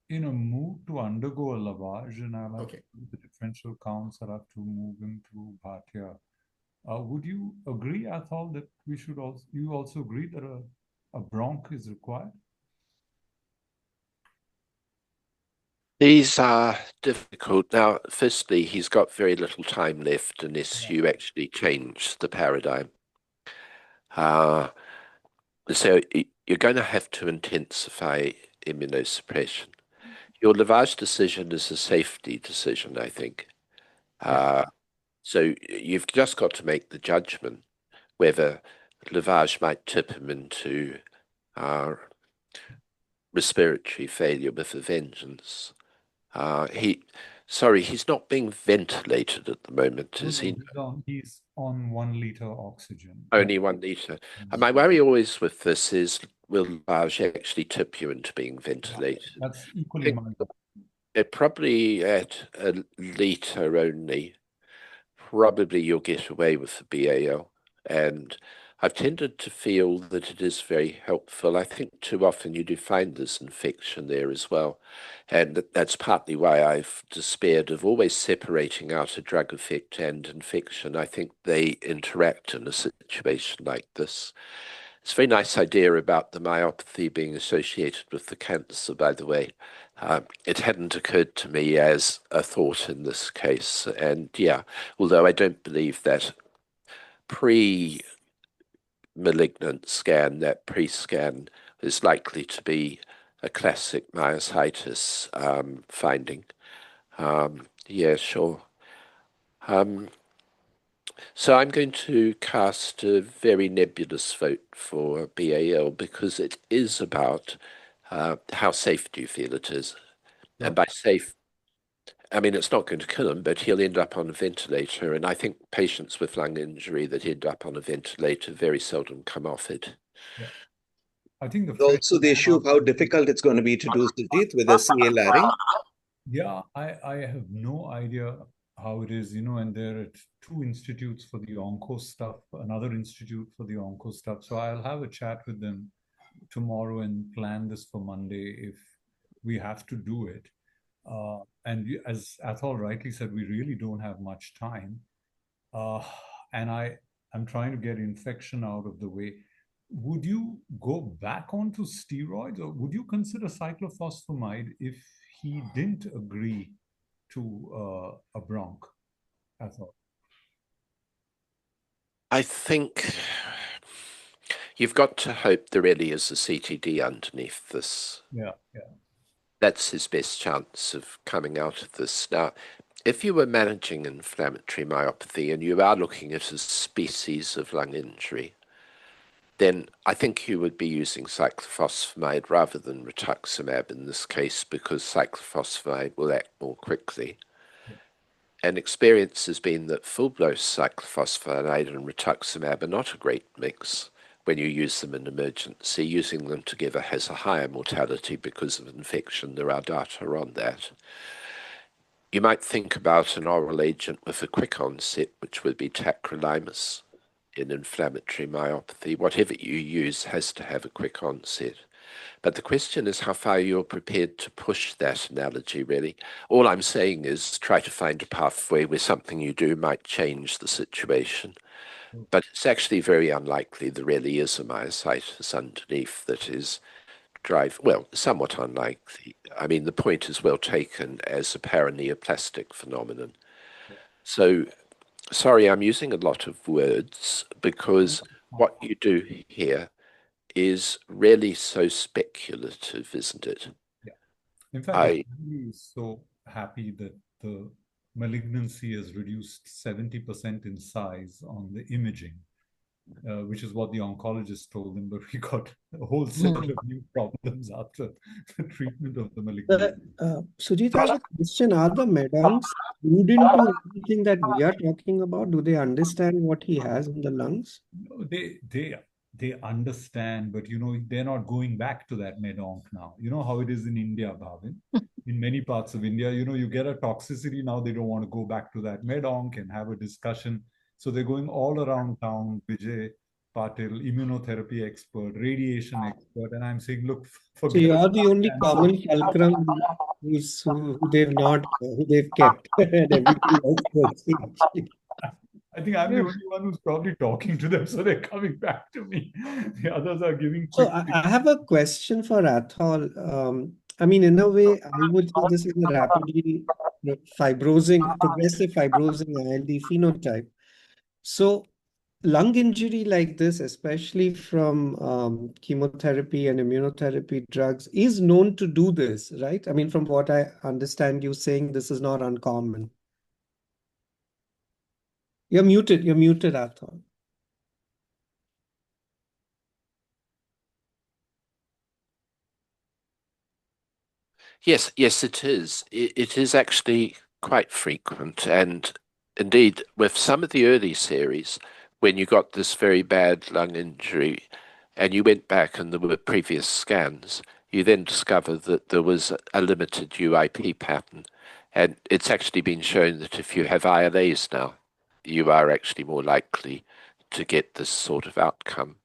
in a mood to undergo a lavage, and I'll have Okay. to do the differential counts. I'll have to move him to Bhatia. Would you agree, Athol, that we should also, you also agree that a bronch is required? These are difficult. Now, firstly, he's got very little time left unless you actually change the paradigm. So you're going to have to intensify immunosuppression. Your lavage decision is a safety decision, I think. So you've just got to make the judgment whether lavage might tip him into respiratory failure with a vengeance. He's not being ventilated at the moment, is he? He's on 1 liter oxygen. Only 1 liter. And my worry always with this is, will lavage actually tip you into being ventilated? That's equally my It probably at a liter only. Probably you'll get away with the BAL. And I've tended to feel that it is very helpful. I think too often you do find this infection there as well. And that's partly why I've despaired of always separating out a drug effect and infection. I think they interact in a situation like this. It's a very nice idea about the myopathy being associated with the cancer, by the way. It hadn't occurred to me as a thought in this case. And yeah, although I don't believe that pre-malignant scan, that pre-scan, is likely to be a classic myositis finding. Yeah, sure. So I'm going to cast a very nebulous vote for BAL because it is about how safe do you feel it is. And by safe, I mean, it's not going to kill him, but he'll end up on a ventilator. And I think patients with lung injury that end up on a ventilator very seldom come off it. Yeah. I think also the issue of how difficult it's going to be to do Sujit with a CA larynx. Yeah, I have no idea how it is, and there are 2 institutes for the onco stuff, another institute for the onco stuff. So I'll have a chat with them tomorrow and plan this for Monday if we have to do it. And as Athol rightly said, we really don't have much time. And I'm trying to get infection out of the way. Would you go back onto steroids, or would you consider cyclophosphamide if he didn't agree to a bronch? Athol? I think you've got to hope there really is a CTD underneath this. Yeah. That's his best chance of coming out of this. Now, if you were managing inflammatory myopathy and you are looking at a species of lung injury, then I think you would be using cyclophosphamide rather than rituximab in this case, because cyclophosphamide will act more quickly. And experience has been that full-dose cyclophosphamide and rituximab are not a great mix when you use them in emergency. Using them together has a higher mortality because of infection. There are data on that. You might think about an oral agent with a quick onset, which would be tacrolimus in inflammatory myopathy. Whatever you use has to have a quick onset. But the question is how far you're prepared to push that analogy, really. All I'm saying is try to find a pathway where something you do might change the situation. But it's actually very unlikely there really is a myositis underneath that is somewhat unlikely. I mean, the point is well taken as a paraneoplastic phenomenon. So, sorry, I'm using a lot of words because what you do here is really so speculative, isn't it? Yeah. In fact, the family is so happy that the malignancy has reduced 70% in size on the imaging, which is what the oncologist told them, but we got a whole set of new problems after the treatment of the malignancy. Sujit, I have a question. Are the medoncs clued into everything that we are talking about? Do they understand what he has in the lungs? No, they understand, but they're not going back to that medonc now. You know how it is in India, Bhavin. In many parts of India, you get a toxicity now. They don't want to go back to that medonc and have a discussion. So they're going all around town. Vijay Patil, immunotherapy expert, radiation expert, and I'm saying, look, So forget you about are the only cancer. common fulcrum who they've kept, and everything else was changed. I think I'm the only one who's probably talking to them, so they're coming back to me. The others are giving So quick. I have a question for Athol. I mean, in a way, I would say this is a rapidly progressive fibrosing ILD phenotype. So lung injury like this, especially from chemotherapy and immunotherapy drugs, is known to do this, right? I mean, from what I understand, you saying this is not uncommon. You're muted, Athol. Yes, it is. It is actually quite frequent. And indeed, with some of the early series, when you got this very bad lung injury and you went back and there were previous scans, you then discovered that there was a limited UIP pattern. And it's actually been shown that if you have ILAs now, you are actually more likely to get this sort of outcome.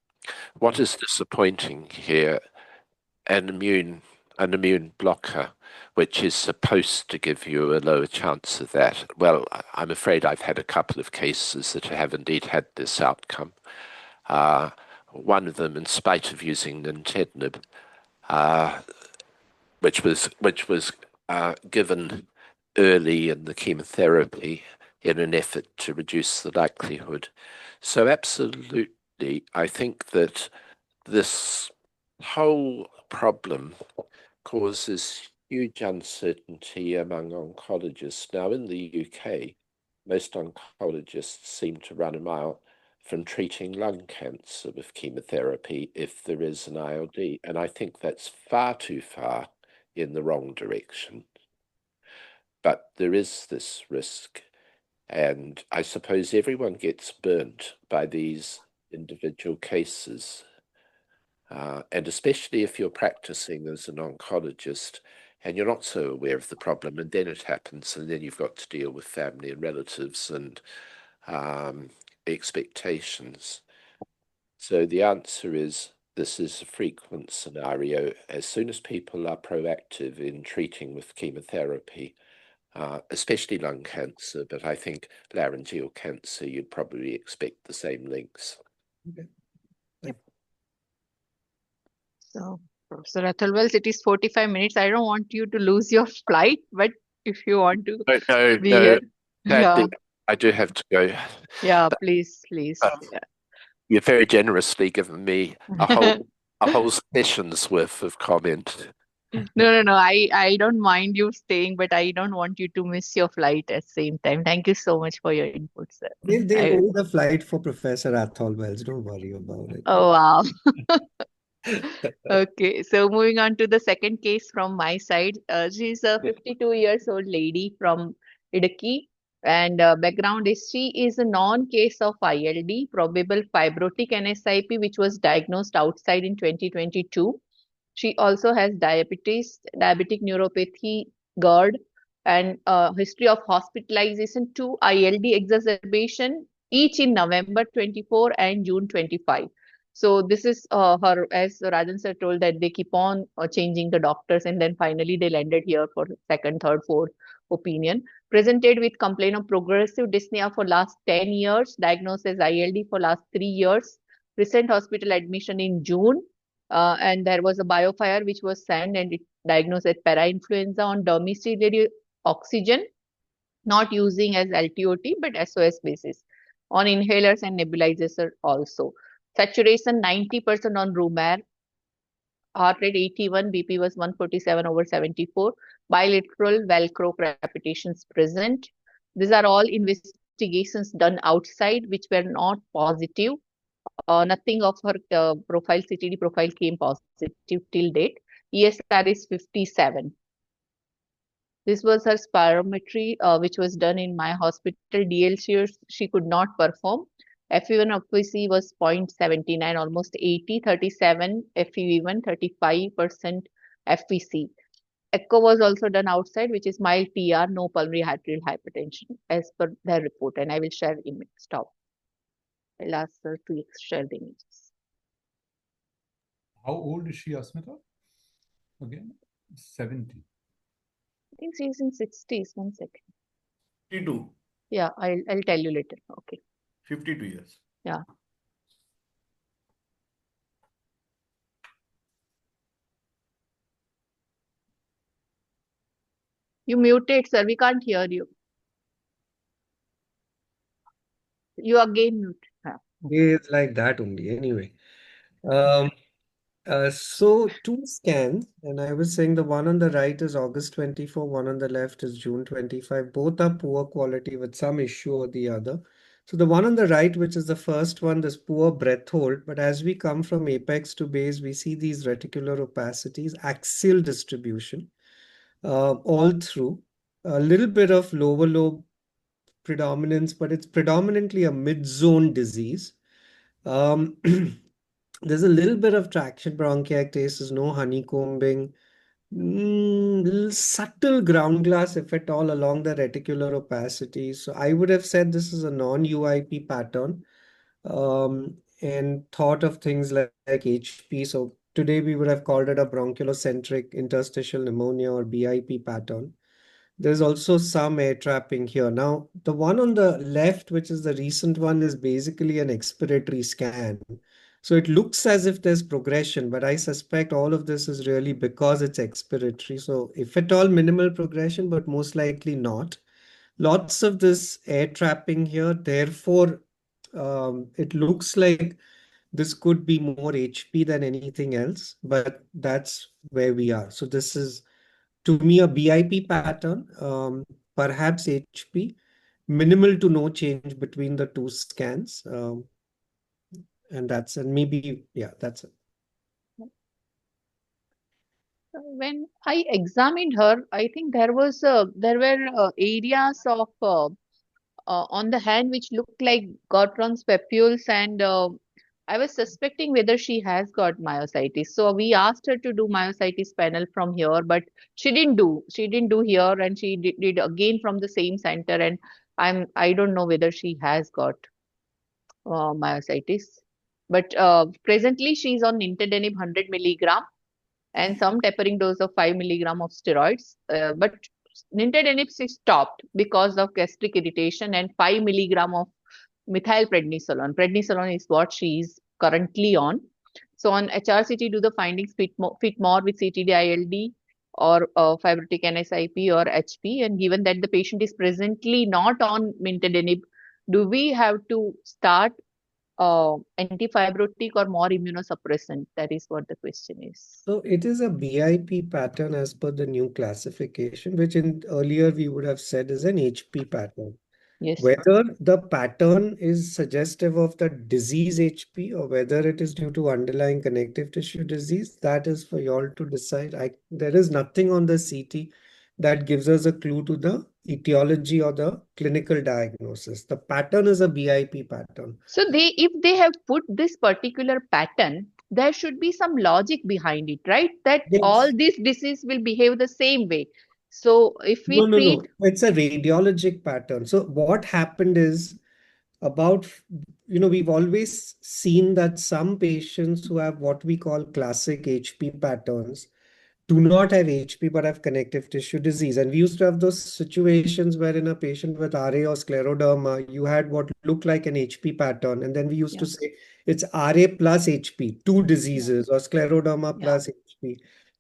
What is disappointing here, an immune blocker, which is supposed to give you a lower chance of that. Well, I'm afraid I've had a couple of cases that have indeed had this outcome. One of them, in spite of using nintedanib, which was given early in the chemotherapy in an effort to reduce the likelihood. So absolutely, I think that this whole problem causes huge uncertainty among oncologists. Now, in the UK, most oncologists seem to run a mile from treating lung cancer with chemotherapy if there is an ILD. And I think that's far too far in the wrong direction. But there is this risk. And I suppose everyone gets burnt by these individual cases. And especially if you're practicing as an oncologist and you're not so aware of the problem, and then it happens, and then you've got to deal with family and relatives and expectations. So the answer is this is a frequent scenario. As soon as people are proactive in treating with chemotherapy, especially lung cancer, but I think laryngeal cancer, you'd probably expect the same links. Okay. So, Professor Athol Wells, it is 45 minutes. I don't want you to lose your flight, but if you want to be here, Sadly, I do have to go. yeah, please. Yeah. You're very generously given me a whole session's worth of comment. No. I don't mind you staying, but I don't want you to miss your flight at the same time. Thank you so much for your input, sir. They'll hold the flight for Professor Athol Wells. Don't worry about it. Oh, wow. Okay, so moving on to the second case from my side. She's a 52 years old lady from Idukki, and background is she is a non-case of ILD, probable fibrotic NSIP, which was diagnosed outside in 2022. She also has diabetes, diabetic neuropathy, GERD, and history of hospitalization to ILD exacerbation, each in November 24 and June 25. So this is her, as Rajan sir told, that they keep on changing the doctors, and then finally they landed here for second, third, fourth opinion. Presented with complaint of progressive dyspnea for last 10 years, diagnosed as ILD for last 3 years. Recent hospital admission in June, and there was a biofire which was sent, and it diagnosed as parainfluenza on domiciliary oxygen, not using as LTOT but SOS basis, on inhalers and nebulizers also. Saturation 90% on room air, heart rate 81, BP was 147/74, bilateral Velcro crepitations present. These are all investigations done outside which were not positive. Nothing of her profile, CTD profile came positive till date. ESR is 57. This was her spirometry, which was done in my hospital. DLC she could not perform. FE1 FVC was 0.79, almost 80, 37 FEV1, 35% FVC. Echo was also done outside, which is mild PR, no pulmonary arterial hypertension, as per their report. And I will share image. Stop. I'll ask her to share the images. How old is she, Asmita? Again, 70. I think she's in 60s. 1 second. 52. Yeah, I'll tell you later. Okay. 52 years. Yeah. You muted, sir. We can't hear you. You again mute. Yeah. It's like that only. Anyway, um, so two scans, and I was saying the one on the right is August 24, one on the left is June 25. Both are poor quality with some issue or the other. So the one on the right, which is the first one, this poor breath hold, but as we come from apex to base, we see these reticular opacities, axial distribution, all through. A little bit of lower lobe predominance, but it's predominantly a mid-zone disease. Um, there's a little bit of traction bronchiectasis, no honeycombing, subtle ground glass, if at all, along the reticular opacity. So I would have said this is a non-UIP pattern, and thought of things like HP. So today we would have called it a bronchiolocentric interstitial pneumonia or BIP pattern. There's also some air trapping here. Now, the one on the left, which is the recent one, is basically an expiratory scan. So it looks as if there's progression, but I suspect all of this is really because it's expiratory. So if at all, minimal progression, but most likely not. Lots of this air trapping here. Therefore, it looks like this could be more HP than anything else, but that's where we are. So this is, to me, a BIP pattern, perhaps HP, minimal to no change between the two scans. And maybe, yeah, that's it. When I examined her, I think there were areas of on the hand which looked like Gottron's papules, and I was suspecting whether she has got myositis. So we asked her to do myositis panel from here, but she didn't do. She didn't do here, and she did again from the same center. And I don't know whether she has got myositis. But presently she's on nintedanib 100 milligram and some tapering dose of 5 milligram of steroids. But nintedanib she stopped because of gastric irritation, and 5 milligram of methylprednisolone. Prednisolone is what she is currently on. So on HRCT, do the findings fit more with CTD-ILD or fibrotic NSIP or HP? And given that the patient is presently not on nintedanib, do we have to start antifibrotic or more immunosuppressant? That is what the question is. So it is a BIP pattern as per the new classification, which in earlier we would have said is an HP pattern. Yes. Whether the pattern is suggestive of the disease HP or whether it is due to underlying connective tissue disease, that is for you all to decide. There is nothing on the CT that gives us a clue to the etiology or the clinical diagnosis. The pattern is a BIP pattern. So if they have put this particular pattern, there should be some logic behind it, right? That Yes. all this disease will behave the same way. So if we No. treat It's a radiologic pattern. So what happened is, about, we've always seen that some patients who have what we call classic HP patterns do not have HP but have connective tissue disease. And we used to have those situations where in a patient with RA or scleroderma, you had what looked like an HP pattern. And then we used to say it's RA plus HP, two diseases, or scleroderma plus HP.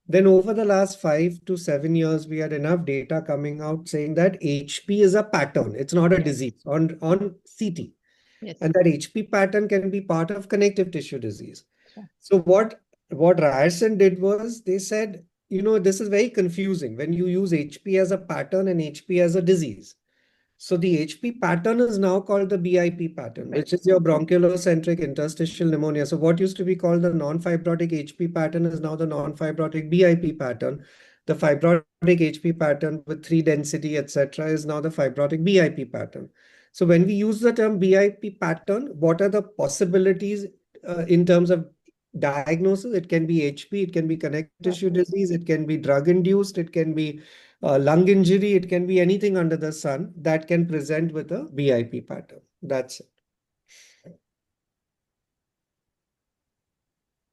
Then over the last 5 to 7 years, we had enough data coming out saying that HP is a pattern. It's not a disease on CT. And that HP pattern can be part of connective tissue disease. So what Ryerson did was they said, this is very confusing when you use HP as a pattern and HP as a disease. So the HP pattern is now called the BIP pattern, which is your bronchiolocentric interstitial pneumonia. So what used to be called the non-fibrotic HP pattern is now the non-fibrotic BIP pattern. The fibrotic HP pattern with 3 density, etc., is now the fibrotic BIP pattern. So when we use the term BIP pattern, what are the possibilities in terms of diagnosis? It can be HP, it can be connective tissue disease, it can be drug induced, it can be lung injury, it can be anything under the sun that can present with a BIP pattern. That's it.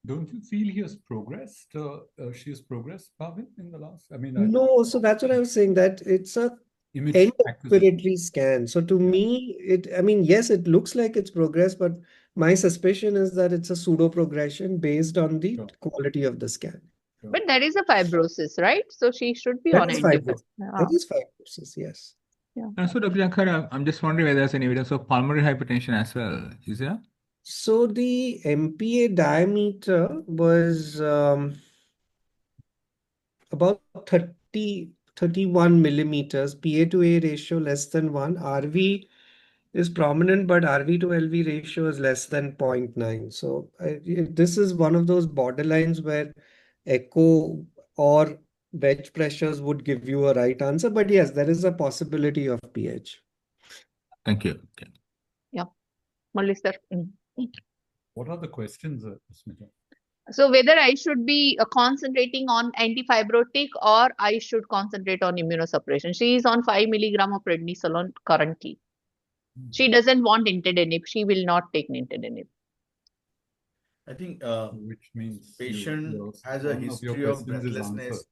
Don't you feel he has progressed? She has progressed, Bhavin, in the last. No, so that's what I was saying, that it's a end respiratory scan. So to me, yes, it looks like it's progress, but my suspicion is that it's a pseudo progression based on the quality of the scan. But that is a fibrosis, right? So she should be on fibrosis. That is fibrosis, yes. And so, Dr. Jankar, I'm just wondering whether there's any evidence of pulmonary hypertension as well. Is there? So the MPA diameter was about 31 millimeters, PA to A ratio less than 1. RV is prominent, but RV to LV ratio is less than 0.9. So this is one of those borderlines where echo or wedge pressures would give you a right answer. But yes, there is a possibility of PH. Thank you. Yeah. Molly sir. What are the questions, Smita? So whether I should be concentrating on antifibrotic or I should concentrate on immunosuppression. She is on 5 milligram of prednisolone currently. She doesn't want nintedanib. She will not take nintedanib. I think which means patient has a history of breathlessness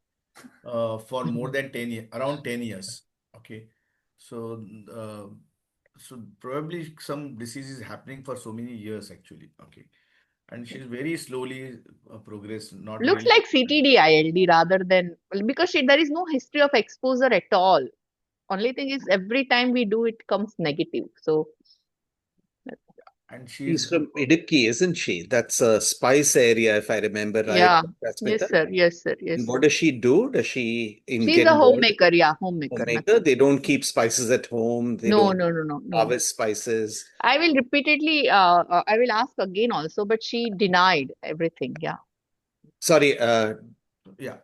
for more than 10 years, around 10 years. Okay. So probably some disease is happening for so many years actually. Okay. And she's very slowly progress. Not looks really like CTD-ILD rather than, because there is no history of exposure at all. Only thing is every time we do it comes negative. So and she's from Idukki, isn't she? That's a spice area, if I remember right. Yeah. Yes, sir. Yes, sir. Yes. And what does she do? Does she She's a homemaker. Yeah, homemaker. They don't keep spices at home. They don't harvest spices. I will repeatedly. I will ask again also, but she denied everything. Yeah. Sorry. Yeah.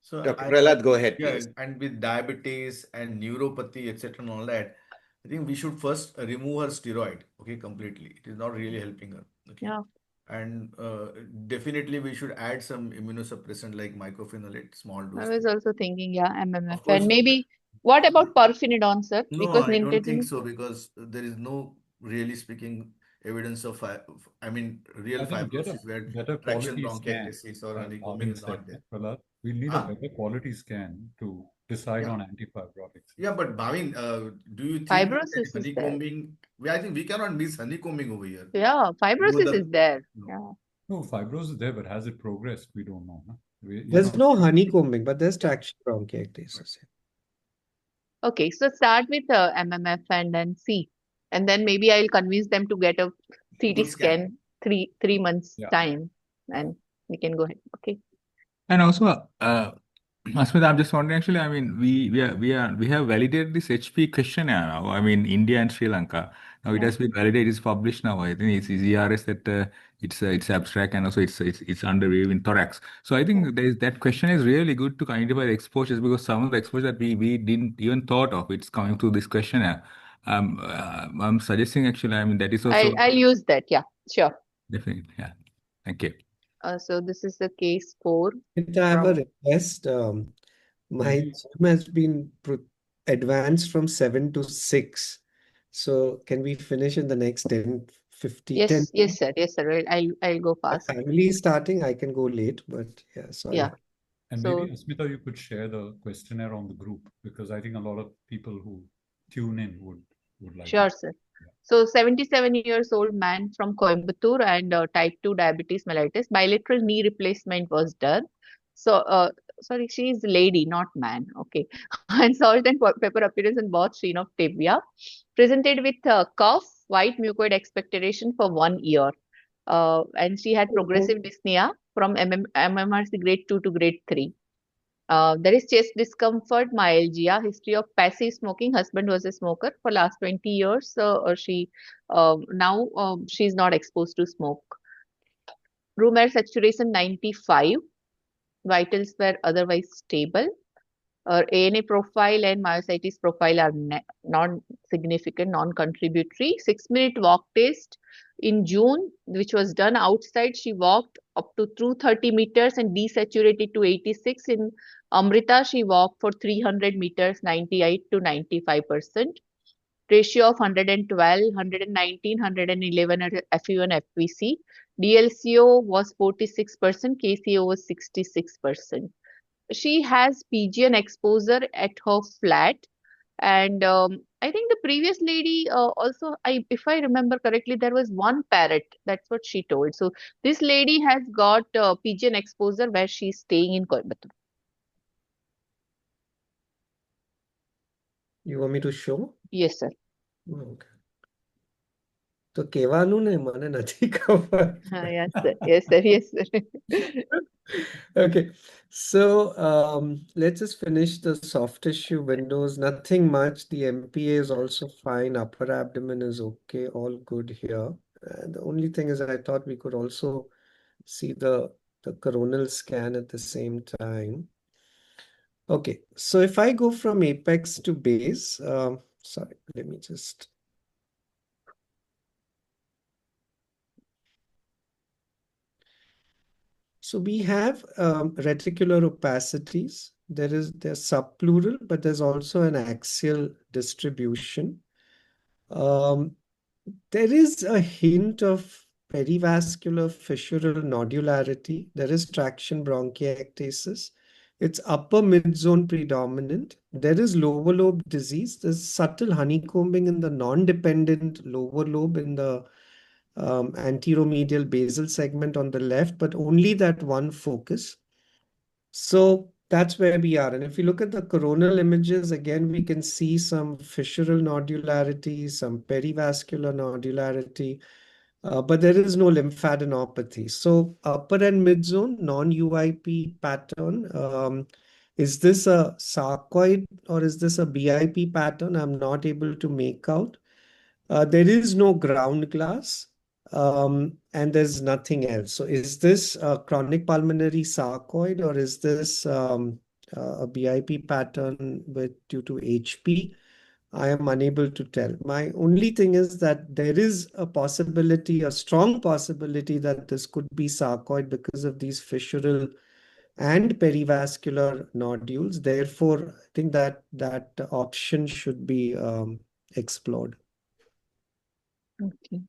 So Dr. Prahlad, go ahead, yeah, please. And with diabetes and neuropathy, etc., and all that, I think we should first remove her steroid, okay, completely. It is not really helping her. Okay. Yeah. And definitely we should add some immunosuppressant like mycophenolate, small dose. I was also thinking, yeah, MMF. And maybe, what about perfenidone, sir? No, because I don't think so, because there is no, really speaking, evidence of, real fibrosis where traction bronchiectasis or honeycombing is not there. We need a better quality scan to decide on antifibrotics. Yeah, but Bhavin, do you think fibrosis honeycombing? I think we cannot miss honeycombing over here. Yeah, fibrosis is there. Yeah. No, fibrosis is there, but has it progressed? We don't know. Huh? There's no honeycombing, but there's traction bronchiectasis. Okay, so start with MMF and then see. And then maybe I'll convince them to get a CT scan 3 months time, and we can go ahead. Okay. And also, Asmita, I'm just wondering, actually, we have validated this HP questionnaire now. India and Sri Lanka. Now it has been validated, it's published now. I think it's ERS that it's abstract, and also it's under review in thorax. So I think that question is really good to identify the exposures, because some of the exposures that we didn't even thought of, it's coming through this questionnaire. I'm suggesting, actually, that is also. I'll use that. Yeah, sure. Definitely. Yeah. Thank you. So this is the case 4. I have a request. My Zoom has been advanced from 7 to 6. So can we finish in the next 10, 50, 10 Yes, yes, sir. Yes, sir. I'll go The fast. family is starting, I can go late, but yeah, Yeah. sorry. And So, maybe, Asmita, you could share the questionnaire on the group, because I think a lot of people who tune in would like sure, it. sir. Yeah. So, 77 years old man from Coimbatore and type 2 diabetes mellitus. Bilateral knee replacement was done. So, sorry, she is lady, not man. Okay. And salt and pepper appearance in both sheen of tibia. Presented with cough, white mucoid expectoration for 1 year. And she had progressive dyspnea from MMRC grade 2 to grade 3. There is chest discomfort, myalgia, history of passive smoking. Husband was a smoker for last 20 years. She now she's not exposed to smoke. Room air saturation 95. Vitals were otherwise stable. ANA profile and myositis profile are non-significant, non-contributory. 6-minute walk test in June, which was done outside. She walked up to 230 meters and desaturated to 86. In Amrita, she walked for 300 meters, 98 to 95%. Ratio of 112, 119, 111 at FU1 FVC. DLCO was 46%, KCO was 66%. She has pigeon exposure at her flat, and I think the previous lady also, if I remember correctly, there was one parrot. That's what she told. So this lady has got pigeon exposure where she's staying in Coimbatore. You want me to show? Yes, sir. Okay. તો કહેવાનું ને મને નથી ખબર. Yes, sir. Yes, sir. Yes, sir. Okay, so let's just finish the soft tissue windows. Nothing much. The MPA is also fine. Upper abdomen is okay. All good here. The only thing is, I thought we could also see the coronal scan at the same time. Okay, so if I go from apex to base, sorry, let me just. So we have reticular opacities. There's subpleural, but there's also an axial distribution. Um, there is a hint of perivascular fissural nodularity. There is traction bronchiectasis. It's upper mid-zone predominant. There is lower lobe disease. There's subtle honeycombing in the non-dependent lower lobe in the anteromedial basal segment on the left, but only that one focus. So that's where we are. And if you look at the coronal images, again, we can see some fissural nodularity, some perivascular nodularity, but there is no lymphadenopathy. So upper and mid zone, non-UIP pattern. Is this a sarcoid or is this a BIP pattern? I'm not able to make out. There is no ground glass, and there's nothing else. So is this a chronic pulmonary sarcoid or is this a BIP pattern due to HP? I am unable to tell. My only thing is that there is a possibility, a strong possibility that this could be sarcoid because of these fissural and perivascular nodules. Therefore, I think that option should be explored. Okay.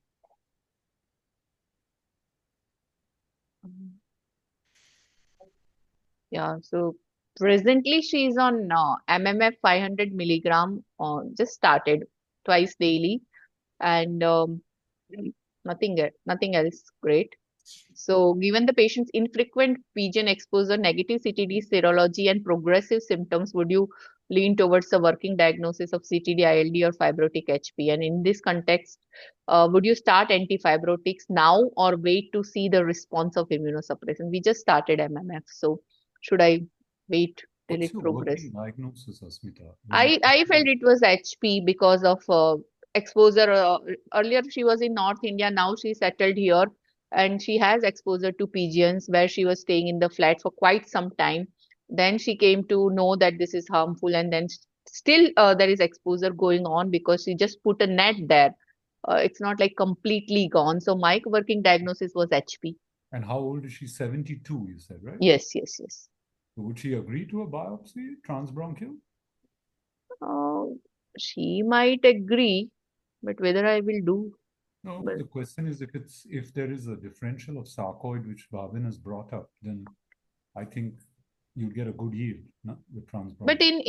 Yeah, so presently she is on MMF 500 milligram, just started twice daily, and nothing else great. So, given the patient's infrequent pigeon exposure, negative CTD serology, and progressive symptoms, would you lean towards a working diagnosis of CTD, ILD, or fibrotic HP? And in this context, would you start antifibrotics now or wait to see the response of immunosuppression? We just started MMF, so should I wait till What's it your progresses? working diagnosis, Asmita? I felt it was HP because of exposure. Earlier she was in North India, now she settled here, and she has exposure to pigeons where she was staying in the flat for quite some time. Then she came to know that this is harmful, and then still there is exposure going on because she just put a net there. It's not like completely gone. So my working diagnosis was HP. And how old is she? 72, you said, right? Yes, yes, yes. So would she agree to a biopsy, transbronchial? Uh, she might agree. But whether I will do, No, but the question is if there is a differential of sarcoid which Bhavin has brought up, then I think you get a good yield, no, with but transbronchial.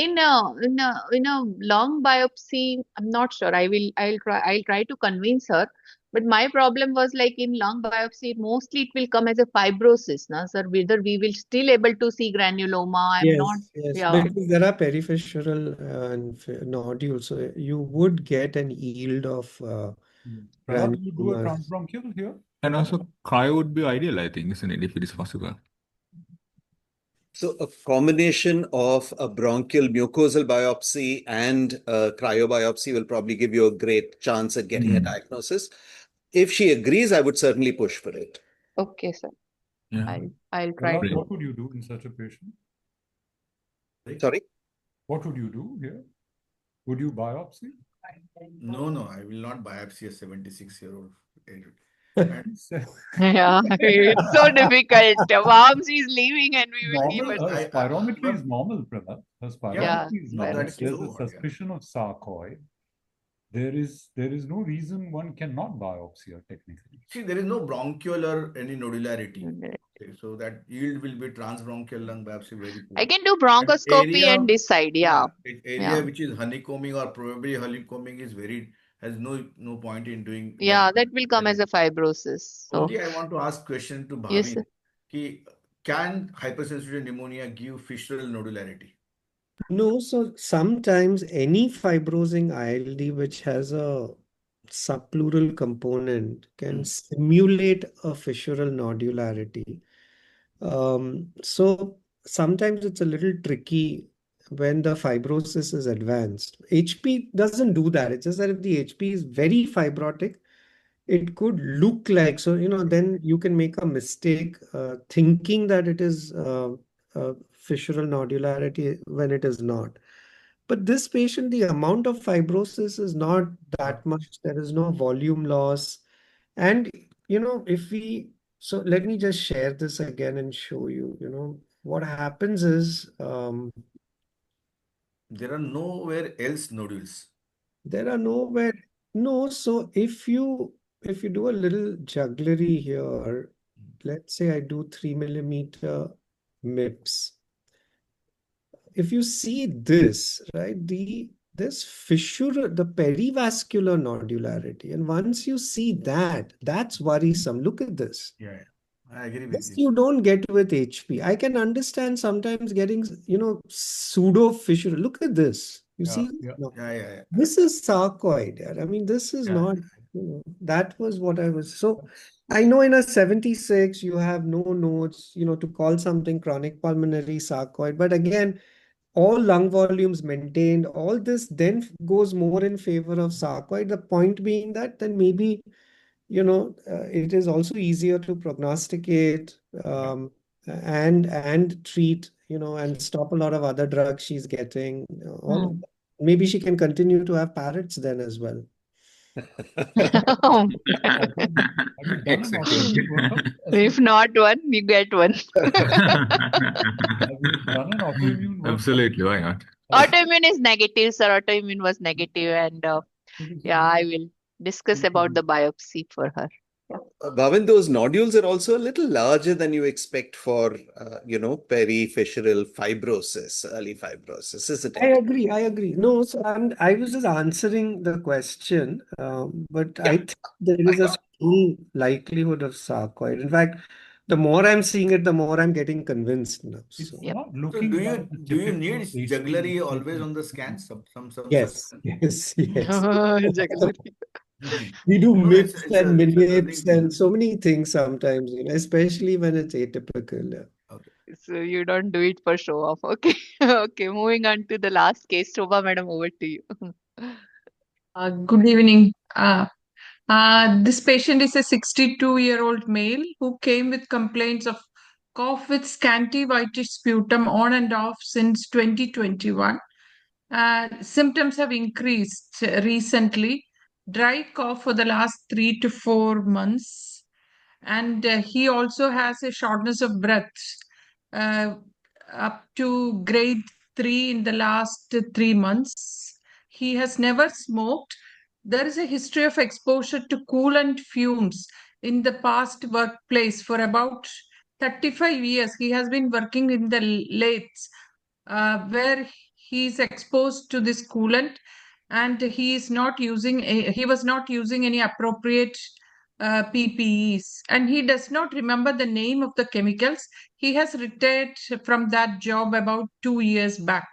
in a long biopsy, I'm not sure. I'll try to convince her. But my problem was like in long biopsy, mostly it will come as a fibrosis, na, sir. Whether we will still able to see granuloma, I'm not. Yes, yes, Yeah, because there are peripheral nodules, so you would get an yield of Prahlad, you do a granulomas. transbronchial here? And also, cryo would be ideal, I think, isn't it, if it is possible? So a combination of a bronchial mucosal biopsy and a cryobiopsy will probably give you a great chance at getting a diagnosis. If she agrees, I would certainly push for it. okay, sir. Yeah. I'll try Prahlad, to. what would you do in such a patient? Sorry? What would you do here? Would you biopsy? No, I will not biopsy a 76-year-old. Yeah, it's so difficult. Mom, she's leaving, and we will keep Normal, her. spirometry is normal, Prahlad. Her Yeah, spirometry is no, normal. that's There's true. a suspicion of sarcoid. There is no reason one cannot biopsy her technically. See, there is no bronchial or any nodularity. Okay. Okay, so that yield will be transbronchial lung biopsy very I poor. can do And bronchoscopy and area, decide. Yeah, area yeah, which is honeycombing or probably honeycombing is has no point in doing that. yeah. That will come as a fibrosis. So Only I want to ask question to yes, Bhavin. sir. Ki, can hypersensitive pneumonia give fissural nodularity? No, so sometimes any fibrosing ILD which has a subpleural component can simulate a fissural nodularity. So sometimes it's a little tricky when the fibrosis is advanced. HP doesn't do that. It's just that if the HP is very fibrotic, it could look like, so then you can make a mistake thinking that it is fissural nodularity when it is not. But this patient, the amount of fibrosis is not that much. There is no volume loss. And, if so let me just share this again and show you, what happens is There are nowhere else nodules. there are nowhere, no. So if you do a little jugglery here, let's say I do 3 millimeter MIPS. If you see this, right, this fissure, the perivascular nodularity, and once you see that, that's worrisome. Look at this. Yeah, I agree with This you. you don't get with HP. I can understand sometimes getting, pseudo fissure. Look at this. You Yeah, see? yeah. No. Yeah. This is sarcoid. Yeah. I mean, this is Yeah. not, that was what I was. So I know in a 76, you have no nodes, to call something chronic pulmonary sarcoid. But again, all lung volumes maintained, all this then goes more in favor of sarcoid. The point being that then maybe, it is also easier to prognosticate and treat, and stop a lot of other drugs she's getting. All of that. Maybe she can continue to have parrots then as well. Oh. Have you done an autoimmune workup? If not one, you get one. Have you done an autoimmune workup? Absolutely, why not? Autoimmune is negative, sir. Autoimmune was negative, and yeah, I will discuss about the biopsy for her. Yeah. Bhavin, those nodules are also a little larger than you expect for, perifissural fibrosis, early fibrosis, isn't I it? agree. No, so I was just answering the question, but I think there is a strong likelihood of sarcoid. In fact, the more I'm seeing it, the more I'm getting convinced now. It's So, Yep. not So looking like the do you typical need HP jugglery always HPHP. on the scan? Some such. yes. Jugglery. We do No, MIPS and it's a learning MINIPS thing. and so many things sometimes, especially when it's atypical. Yeah. Okay. So you don't do it for show off. Okay. Okay. Moving on to the last case. Shobha, madam, over to you. Good evening. This patient is a 62-year-old male who came with complaints of cough with scanty whitish sputum on and off since 2021. Symptoms have increased recently. Dry cough for the last 3 to 4 months. And he also has a shortness of breath uh, up to grade 3 in the last 3 months. He has never smoked, there is a history of exposure to coolant fumes in the past workplace for about 35 years. He has been working in the lathes where he is exposed to this coolant, and he was not using any appropriate PPEs, and he does not remember the name of the chemicals. He has retired from that job about 2 years back.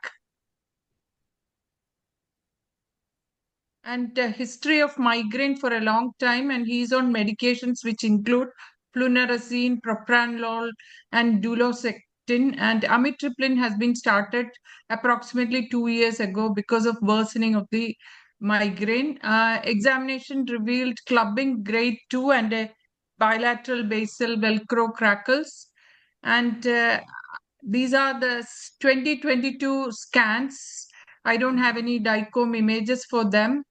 And a history of migraine for a long time, and he's on medications which include flunarizine, propranolol, and duloxetine. And amitriptyline has been started approximately 2 years ago because of worsening of the migraine. Examination revealed clubbing grade 2 and a bilateral basal velcro crackles. And these are the 2022 scans. I don't have any DICOM images for them.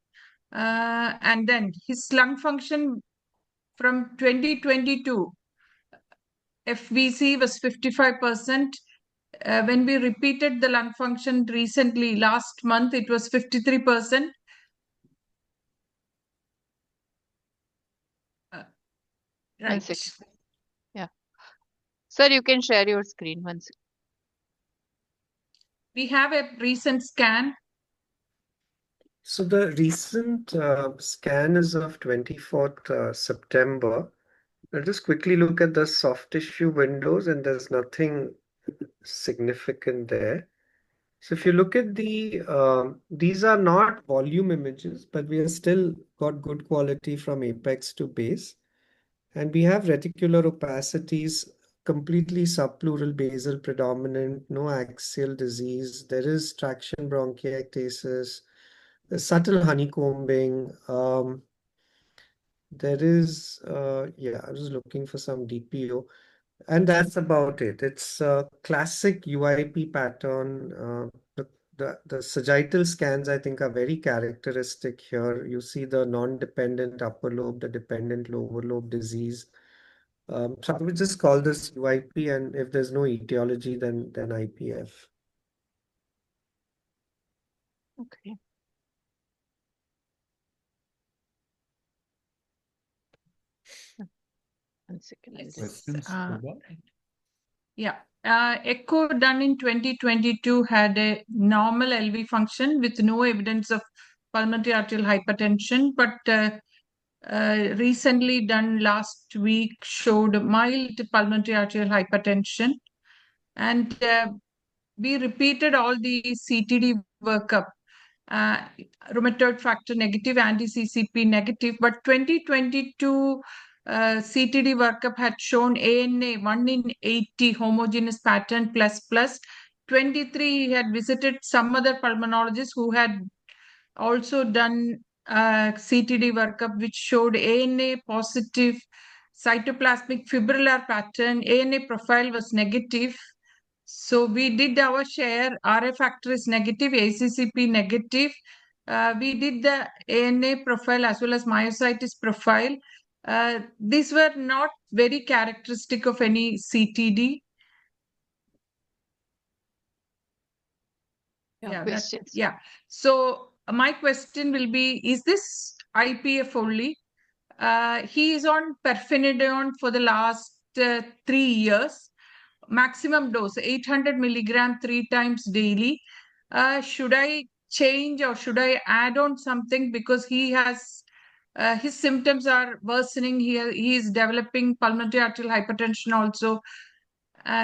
And then his lung function from 2022, FVC was 55%. When we repeated the lung function recently, last month, it was 53%. One Right. second. Yeah. Sir, you can share your screen once. We have a recent scan. So the recent scan is of 24th September. I'll just quickly look at the soft tissue windows, and there's nothing significant there. So if you look at these are not volume images, but we have still got good quality from apex to base. And we have reticular opacities, completely subpleural basal predominant, no axial disease. There is traction bronchiectasis, subtle honeycombing. There is, yeah, I was looking for some DPO. And that's about it. It's a classic UIP pattern. The sagittal scans, I think, are very characteristic here. You see the non-dependent upper lobe, the dependent lower lobe disease. So I would just call this UIP, and if there's no etiology, then IPF. Okay. One second. Questions, Prabha? Yeah. Echo done in 2022 had a normal LV function with no evidence of pulmonary arterial hypertension, but recently done last week showed mild pulmonary arterial hypertension. And we repeated all the CTD workup, rheumatoid factor negative, anti-CCP negative, but 2022 CTD workup had shown ANA 1 in 80 homogeneous pattern plus. 23, he had visited some other pulmonologists who had also done CTD workup, which showed ANA positive cytoplasmic fibrillar pattern. ANA profile was negative. So we did our share. RA factor is negative, ACCP negative. We did the ANA profile as well as myositis profile. These were not very characteristic of any CTD. Yeah, questions. Yeah. So my question will be, is this IPF only? He is on perfenidone for the last 3 years. Maximum dose, 800 milligram 3 times daily. Should I change or should I add on something, because he has his symptoms are worsening. He is developing pulmonary arterial hypertension also.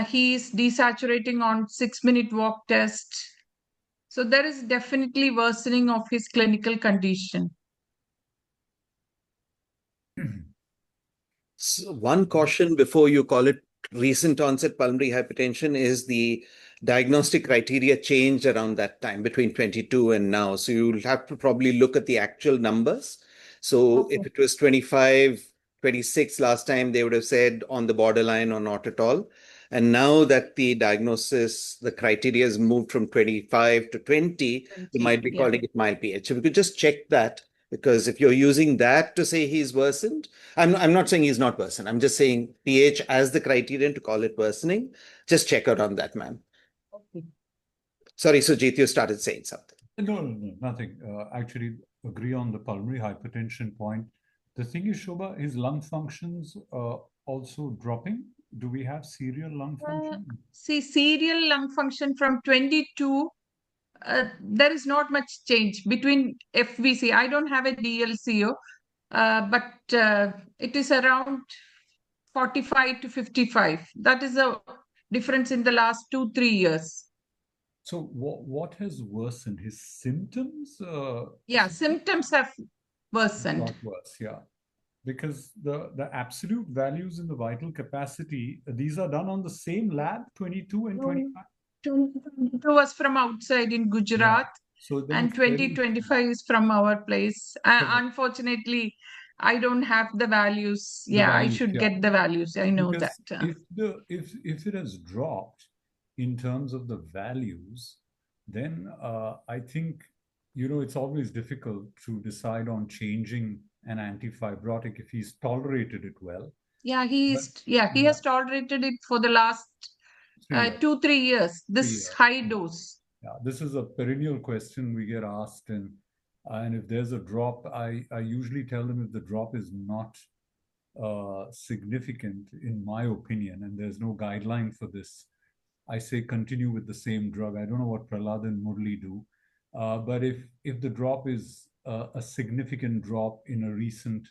He is desaturating on 6-minute walk test. So there is definitely worsening of his clinical condition. So one caution before you call it recent onset pulmonary hypertension is the diagnostic criteria changed around that time between 22 and now. So you'll have to probably look at the actual numbers. So if it was 25, 26 last time, they would have said on the borderline or not at all. And now that the diagnosis, the criteria has moved from 25 to 20, you might be calling it mild PH. So we could just check that, because if you're using that to say he's worsened, I'm not saying he's not worsened. I'm just saying pH as the criterion to call it worsening. Just check out on that, ma'am. Okay. Sorry, Sujit, you started saying something. No, nothing. Actually, agree on the pulmonary hypertension point. The thing is, Shobha, his lung functions also dropping. Do we have serial lung function? See, serial lung function from 22, there is not much change between FVC. I don't have a DLCO, but it is around 45 to 55. That is a difference in the last 2, 3 years. So what has worsened? His symptoms? Yeah, symptoms have worsened. Got worse, yeah. Because the absolute values in the vital capacity, these are done on the same lab, 22 and 25? 2022 was from outside in Yeah. Gujarat, So then and it's very 2025 is from our place. correct. Unfortunately, I don't have the values. The Yeah, I values, should yeah. get the values. I know Because that. if it has dropped in terms of the values, then I think it's always difficult to decide on changing an antifibrotic if he's tolerated it well. Yeah, But he has tolerated it for the last 3 years. 2, 3 years. 3 This years. high dose. Yeah, this is a perennial question we get asked, and if there's a drop, I usually tell them if the drop is not significant, in my opinion, and there's no guideline for this, I say continue with the same drug. I don't know what Prahlad and Murli do, but if the drop is a significant drop in a recent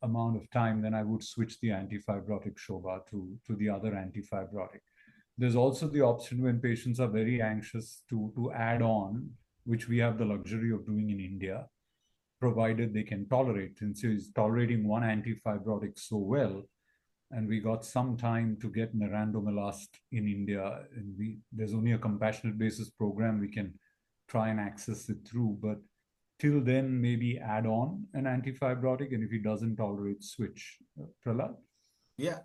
amount of time, then I would switch the antifibrotic Shobha to the other antifibrotic. There's also the option when patients are very anxious to add on, which we have the luxury of doing in India, provided they can tolerate. Since he's tolerating one antifibrotic so well, and we got some time to get nerandomilast in India, and there's only a compassionate basis program we can try and access it through. But till then, maybe add on an antifibrotic, and if he doesn't tolerate, switch. Prahlad? Yeah,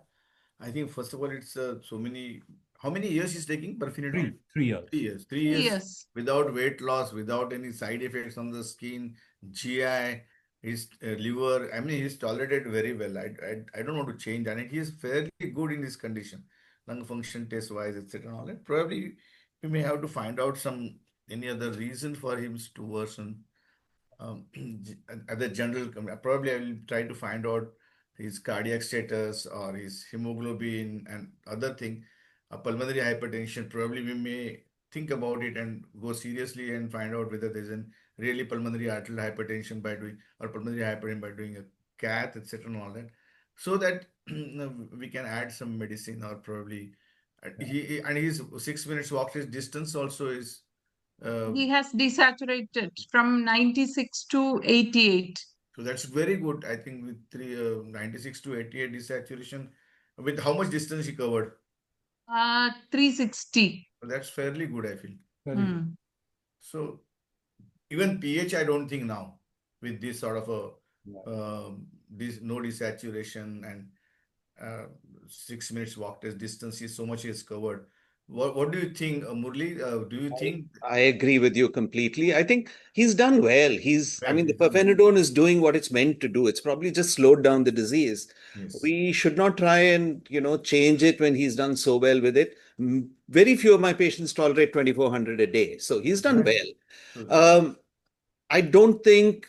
I think first of all, it's so many. How many years he's taking Perfenidone? 3 years. 3 years. 3 3 years years. without weight loss, without any side effects on the skin, GI, his liver. I mean, he's tolerated very well. I don't want to change, and he is fairly good in this condition, lung function test wise, etc. All that. Probably we may have to find out some any other reason for him to worsen. um, at the general, probably I will try to find out his cardiac status or his hemoglobin and other thing. Pulmonary hypertension, probably we may think about it and go seriously and find out whether there's a really pulmonary arterial hypertension by doing, or pulmonary hypertension by doing a cath, etc. and all that, so that we can add some medicine, or probably and his 6 minutes walk distance also is uh, He has desaturated from 96 to 88. so that's very good. I think with 96 to 88 desaturation, with how much distance he covered? 360. So that's fairly good, I feel. Very good. Hmm. So even pH, I don't think now with this sort of a this no desaturation and 6 minutes walk test distance is so much is covered. What do you think, Murli? Do you think I agree with you completely. I think he's done well. I well, mean, the he's done well? pirfenidone is doing what it's meant to do. It's probably just slowed down the disease. Yes. We should not try and, change it when he's done so well with it. Very few of my patients tolerate 2,400 a day. So he's done Right. well. So, I don't think,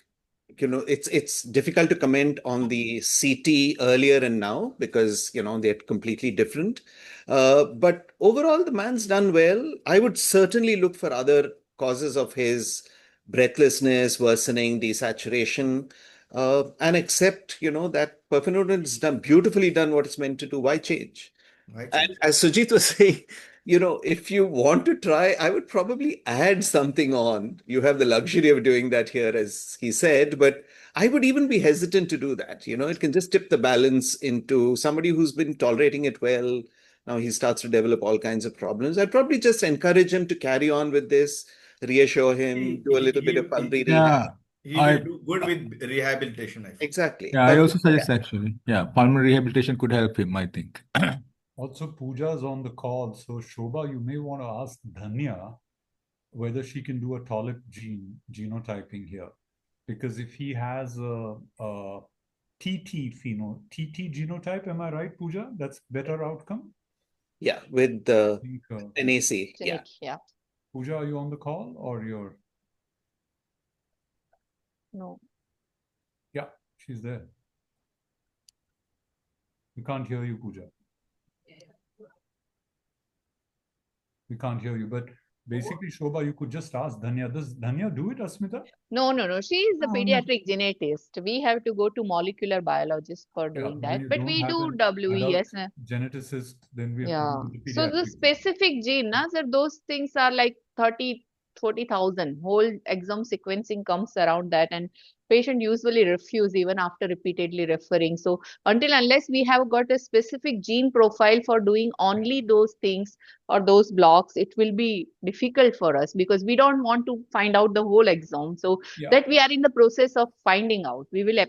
it's difficult to comment on the CT earlier and now because, they're completely different. But overall, the man's done well. I would certainly look for other causes of his breathlessness, worsening, desaturation, and accept, that pirfenidone has beautifully done what it's meant to do. Why change? why And change? as Sujit was saying, if you want to try, I would probably add something on. You have the luxury of doing that here, as he said, but I would even be hesitant to do that. It can just tip the balance into somebody who's been tolerating it well. Now he starts to develop all kinds of problems. I'd probably just encourage him to carry on with this, reassure him, He, do a he, little bit of he, pulmonary rehab. Yeah, he will I do good with rehabilitation, I feel. Exactly. I But also suggest actually, yeah, pulmonary rehabilitation could help him, I think. Also, Pooja's on the call. So, Shobha, you may want to ask Dhanya whether she can do a TOLIP genotyping here. Because if he has a TT genotype, am I right, Pooja? That's better outcome? yeah, with the I think, NAC. Yeah. Genetic, yeah. Pooja, are you on the call or you're? No. Yeah, she's there. We can't hear you, Pooja. We can't hear you. But basically, Shobha, you could just ask Dhanya. Does Dhanya do it, Asmita? No. She is the No. pediatric genetist. We have to go to molecular biologist for Yeah, doing when that. you But don't we have do an adult WES. geneticist, then we have to Yeah. go to the So the pediatric. specific gene, na, sir, those things are like 30, 40,000. Whole exome sequencing comes around that, and patient usually refuse even after repeatedly referring. So until unless we have got a specific gene profile for doing only those things or those blocks, it will be difficult for us because we don't want to find out the whole exome. So Yeah. that we are in the process of finding out. We will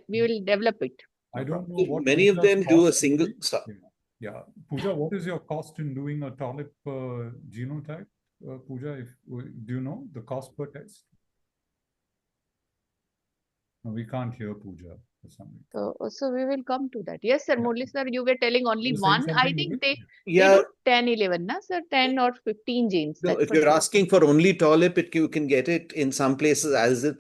develop it. No I don't problem. know what Many of Pooja's them do a cost will single. be. Yeah. Pooja, what is your cost in doing a TOLIP genotype? Pooja, do you know the cost per test? No, we can't hear Pooja for some reason. So we will come to that. Yes, sir. Yeah. Murli sir, you were telling only You were saying one. I something, think Murli? they Yeah, do 10, 11, na, sir? 10 or 15 genes. no, That's if what you're they. asking for only TOLIP, you can get it in some places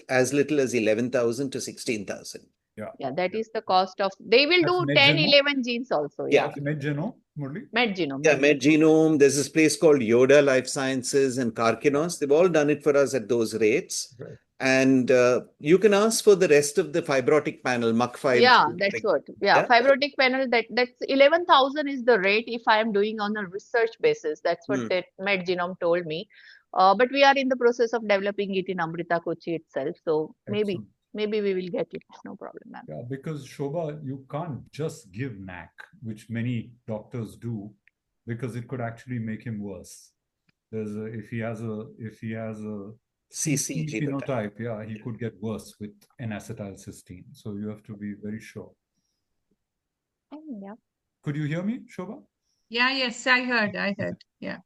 as little as 11,000 to 16,000. Yeah, that is the cost of. They will That's do 10, MedGenome? 11 genes also. Yeah. That's MedGenome, Murli? MedGenome. Yeah, MedGenome. There's this place called Yoda Life Sciences and Karkinos. They've all done it for us at those rates. Right. And you can ask for the rest of the fibrotic panel, MUC5. Yeah, that's what. Yeah, Yeah. fibrotic panel. That's 11,000 is the rate if I am doing on a research basis. That's what that MedGenome told me. But we are in the process of developing it in Amrita Kochi itself. So Excellent. maybe we will get it. No problem, ma'am. Yeah, because Shobha, you can't just give NAC, which many doctors do, because it could actually make him worse. If he has a CC CC phenotype, yeah, he could get worse with N-acetylcysteine. So you have to be very sure. Yeah. Could you hear me, Shobha? Yeah, yes, I heard. Yeah.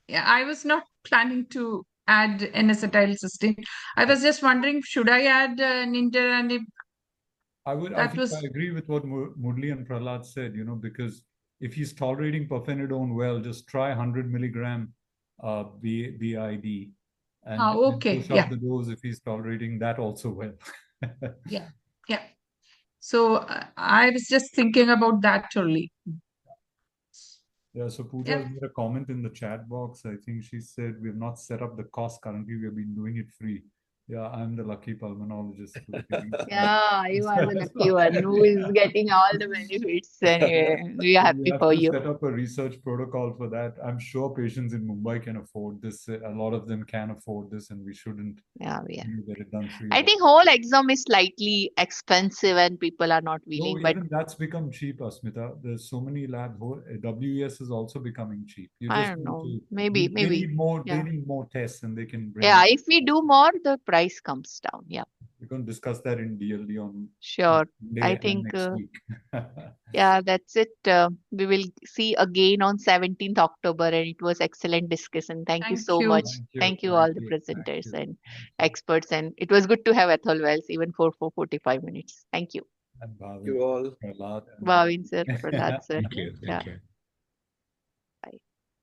Yeah, I was not planning to add N-acetylcysteine. I was just wondering, should I add nintedanib? I That think was I agree with what Murli and Prahlad said, because if he's tolerating pirfenidone well, just try 100 milligram BID and okay, push yeah. up the dose if he's tolerating that also well. Yeah. So I was just thinking about that only. Yeah, so Pooja Yeah. has made a comment in the chat box. I think she said we have not set up the cost currently. We have been doing it free. Yeah, I'm the lucky pulmonologist who's getting Yeah, you are the lucky one who is getting all the benefits. Anyway, we are We happy have for to you. set up a research protocol for that. I'm sure patients in Mumbai can afford this. A lot of them can afford this, and we shouldn't Yeah, we are. get it done free. I think whole exome is slightly expensive and people are not No, willing. But even that's become cheap, Asmita. There's so many labs. WES is also becoming cheap. You I just don't need know. to. Maybe. They need more. Yeah. They need more tests, and they can bring. Yeah, it. if we do more, the price comes down. Yeah. We're going to discuss that in DLD on Sure. Monday I and think, next week. yeah, that's it. We will see again on 17th October, and it was excellent discussion. Thank you Thank so you. much. Thank you. Thank you Thank all the you. presenters Thank you. and experts, and it was good to have Athol Wells even for 45 minutes. Thank you. And You all. Prahlad, and Bhavin sir, Prahlad sir. Thank you. Yeah. Thank you.